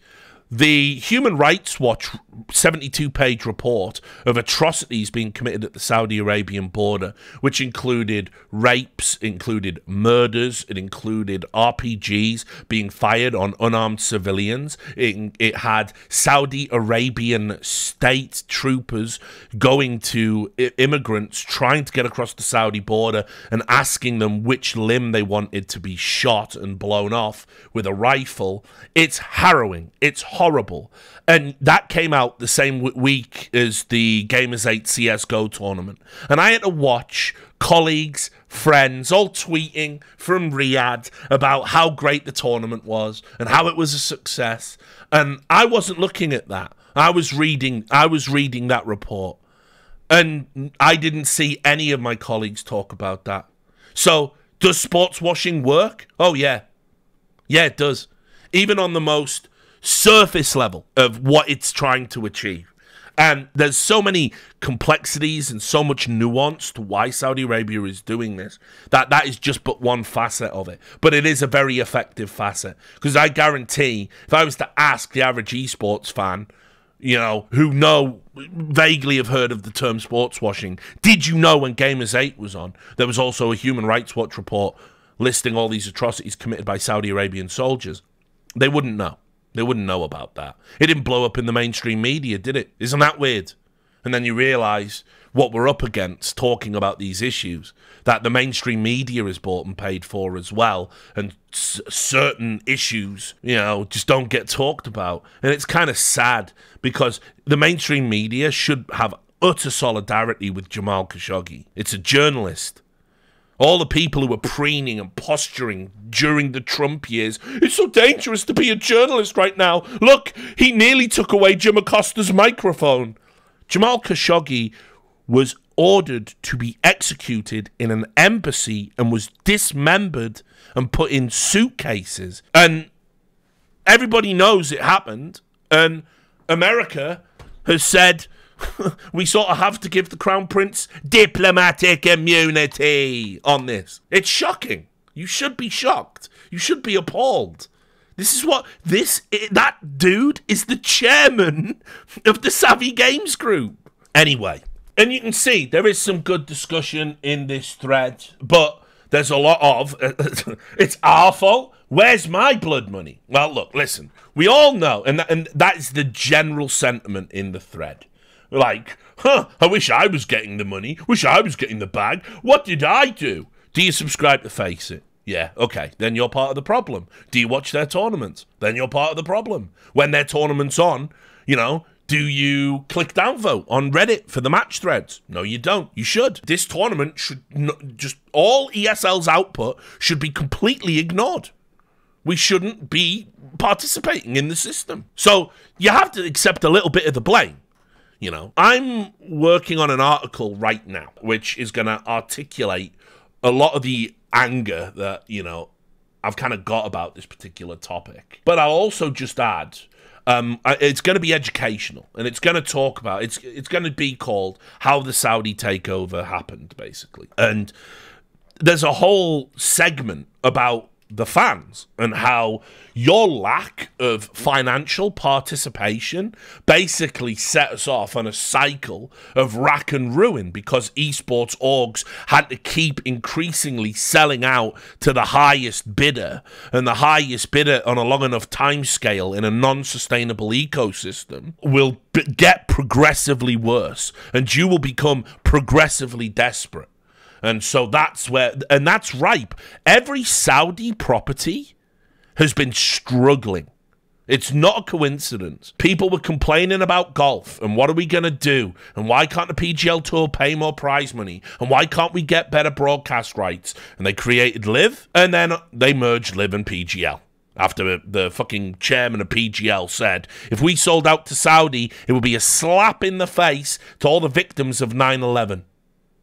the Human Rights Watch 72-page report of atrocities being committed at the Saudi Arabian border, which included rapes, included murders, it included RPGs being fired on unarmed civilians. It had Saudi Arabian state troopers going to immigrants trying to get across the Saudi border and asking them which limb they wanted to be shot and blown off with a rifle. It's harrowing. It's horrible. And that came out the same week as the Gamers 8 CSGO tournament. And I had to watch colleagues, friends, all tweeting from Riyadh about how great the tournament was and how it was a success. And I wasn't looking at that. I was reading that report. And I didn't see any of my colleagues talk about that. So Does sports washing work? Oh, yeah. Yeah, it does. Even on the most surface level of what it's trying to achieve. And there's so many complexities and so much nuance to why Saudi Arabia is doing this that is just but one facet of it. But it is a very effective facet. Because I guarantee, if I was to ask the average esports fan, you know, who vaguely have heard of the term sports washing, did you know when Gamers 8 was on, there was also a Human Rights Watch report listing all these atrocities committed by Saudi Arabian soldiers? They wouldn't know. They wouldn't know about that. It didn't blow up in the mainstream media, did it? Isn't that weird? And then you realise what we're up against talking about these issues, that the mainstream media is bought and paid for as well, and certain issues, you know, just don't get talked about. And it's kind of sad, because the mainstream media should have utter solidarity with Jamal Khashoggi. It's a journalist. All the people who were preening and posturing during the Trump years, it's so dangerous to be a journalist right now. Look, he nearly took away Jim Acosta's microphone. Jamal Khashoggi was ordered to be executed in an embassy and was dismembered and put in suitcases. And everybody knows it happened. And America has said, we sort of have to give the Crown Prince diplomatic immunity on this. It's shocking. You should be shocked. You should be appalled. This is what that dude is the chairman of the Savvy Games Group. Anyway, and you can see there is some good discussion in this thread, but there's a lot of it's our fault. Where's my blood money? Well, look, listen. We all know, and that is the general sentiment in the thread. Like, I wish I was getting the money. Wish I was getting the bag. What did I do? Do you subscribe to Face It? Yeah, okay. Then you're part of the problem. Do you watch their tournaments? Then you're part of the problem. When their tournament's on, you know, do you click downvote on Reddit for the match threads? No, you don't. You should. This tournament should just all ESL's output should be completely ignored. We shouldn't be participating in the system. So you have to accept a little bit of the blame. You know, I'm working on an article right now, which is going to articulate a lot of the anger that, you know, I've kind of got about this particular topic. But I'll also just add, it's going to be educational, and it's going to talk about, it's going to be called How the Saudi Takeover Happened, basically. And there's a whole segment about the fans and how your lack of financial participation basically set us off on a cycle of rack and ruin, because esports orgs had to keep increasingly selling out to the highest bidder, and the highest bidder on a long enough time scale in a non-sustainable ecosystem will get progressively worse, and you will become progressively desperate. And so that's where, and that's ripe. Every Saudi property has been struggling. It's not a coincidence. People were complaining about golf, and what are we going to do? And why can't the PGL Tour pay more prize money? And why can't we get better broadcast rights? And they created Live, and then they merged Live and PGL. After the fucking chairman of PGL said, if we sold out to Saudi, it would be a slap in the face to all the victims of 9/11.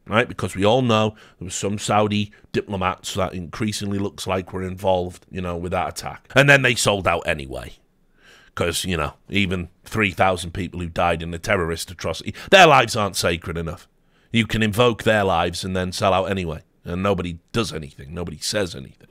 Right, because we all know there was some Saudi diplomats that increasingly looks like were involved, you know, with that attack. And then they sold out anyway. Because, you know, even 3,000 people who died in the terrorist atrocity, their lives aren't sacred enough. You can invoke their lives and then sell out anyway. And nobody does anything. Nobody says anything.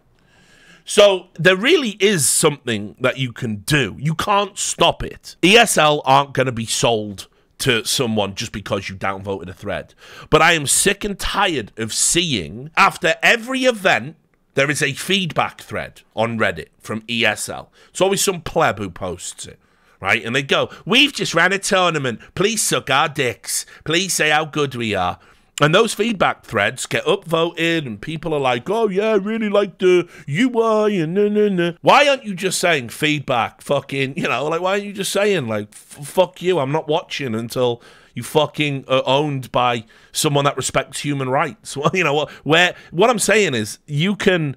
So there really is something that you can do. You can't stop it. ESL aren't going to be sold to someone just because you downvoted a thread. But I am sick and tired of seeing, after every event, there is a feedback thread on Reddit from ESL. It's always some pleb who posts it, right? And they go, we've just ran a tournament. Please suck our dicks. Please say how good we are. And those feedback threads get upvoted, and people are like, oh, yeah, I really like the UI, and no. Why aren't you just saying feedback, fucking, you know, like, why aren't you just saying, like, fuck you, I'm not watching until you fucking are owned by someone that respects human rights? Well, you know, what I'm saying is, you can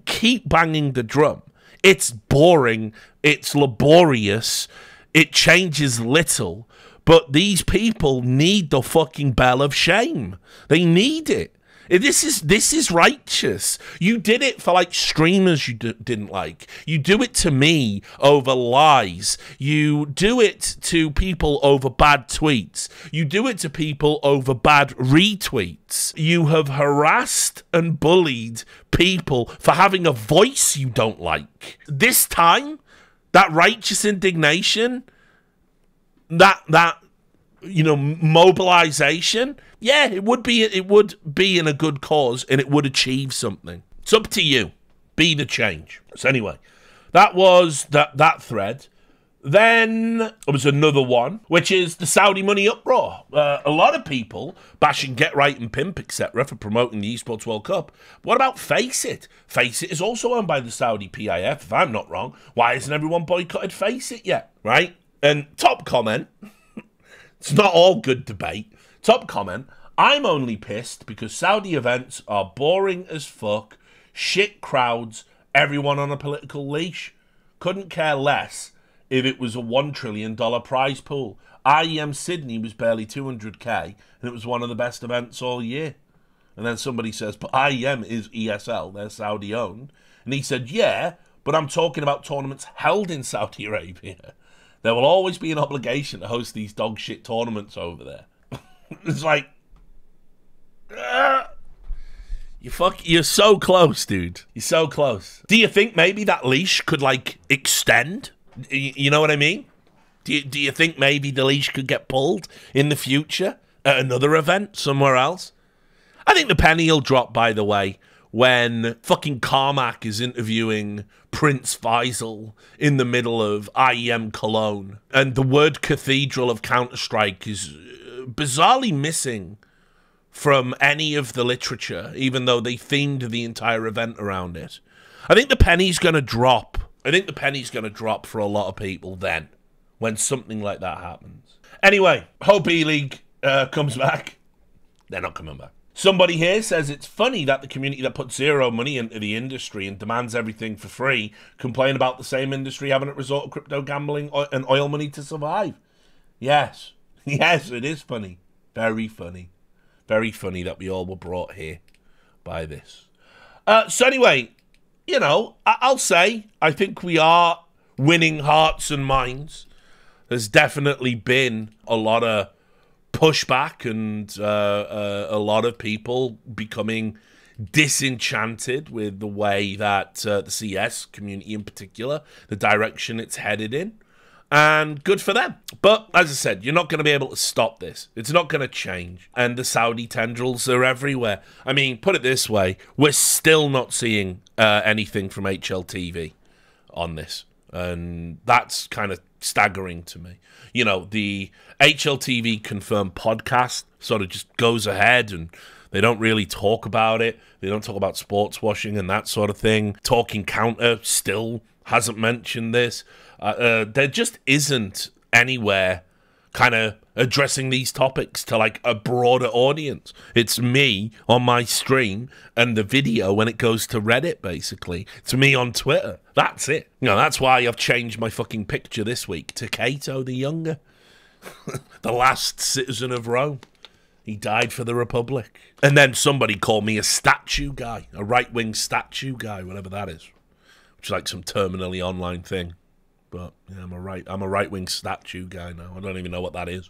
keep banging the drum. It's boring, it's laborious, it changes little. But these people need the fucking bell of shame. They need it. This is righteous. You did it for like streamers you didn't like. You do it to me over lies. You do it to people over bad tweets. You do it to people over bad retweets. You have harassed and bullied people for having a voice you don't like. This time, that righteous indignation, that mobilization, yeah, it would be in a good cause, and it would achieve something. It's up to you. Be the change. So anyway, that was that thread. Then there was another one, which is the Saudi money uproar. A lot of people bashing Get Right and Pimp, etc., for promoting the Esports World Cup. What about Face It? Face It is also owned by the Saudi PIF, if I'm not wrong. Why hasn't everyone boycotted Face It yet? Right? And top comment, it's not all good debate. Top comment, I'm only pissed because Saudi events are boring as fuck, shit crowds, everyone on a political leash. Couldn't care less if it was a $1 trillion prize pool. IEM Sydney was barely 200k, and it was one of the best events all year. And then somebody says, but IEM is ESL, they're Saudi owned. And he said, yeah, but I'm talking about tournaments held in Saudi Arabia. There will always be an obligation to host these dog shit tournaments over there. It's like, you're so close, dude. You're so close. Do you think maybe that leash could, like, extend? You know what I mean? Do you think maybe the leash could get pulled in the future at another event somewhere else? I think the penny will drop, by the way, when fucking Carmack is interviewing Prince Faisal in the middle of IEM Cologne, and the word cathedral of Counter-Strike is bizarrely missing from any of the literature, even though they themed the entire event around it. I think the penny's going to drop. I think the penny's going to drop for a lot of people then, when something like that happens. Anyway, hope E-League comes back. They're not coming back. Somebody here says it's funny that the community that puts zero money into the industry and demands everything for free complain about the same industry having to resort to crypto gambling and oil money to survive. Yes. Yes, it is funny. Very funny. Very funny that we all were brought here by this. So anyway, you know, I'll say I think we are winning hearts and minds. There's definitely been a lot of pushback and a lot of people becoming disenchanted with the way that the CS community in particular, the direction it's headed in. And good for them. But, as I said, you're not going to be able to stop this. It's not going to change. And the Saudi tendrils are everywhere. I mean, put it this way. We're still not seeing anything from HLTV on this. And that's kind of staggering to me. You know, the HLTV confirmed podcast sort of just goes ahead and they don't really talk about it. They don't talk about sports washing and that sort of thing. Talking Counter still hasn't mentioned this. There just isn't anywhere kind of addressing these topics to like a broader audience. It's me on my stream and the video when it goes to Reddit, basically. It's me on Twitter. That's it. You know, that's why I've changed my fucking picture this week to Cato the Younger. The last citizen of Rome. He died for the Republic. And then somebody called me a statue guy, a right-wing statue guy, whatever that is. Which is like some terminally online thing. But yeah, I'm a right-wing statue guy now. I don't even know what that is.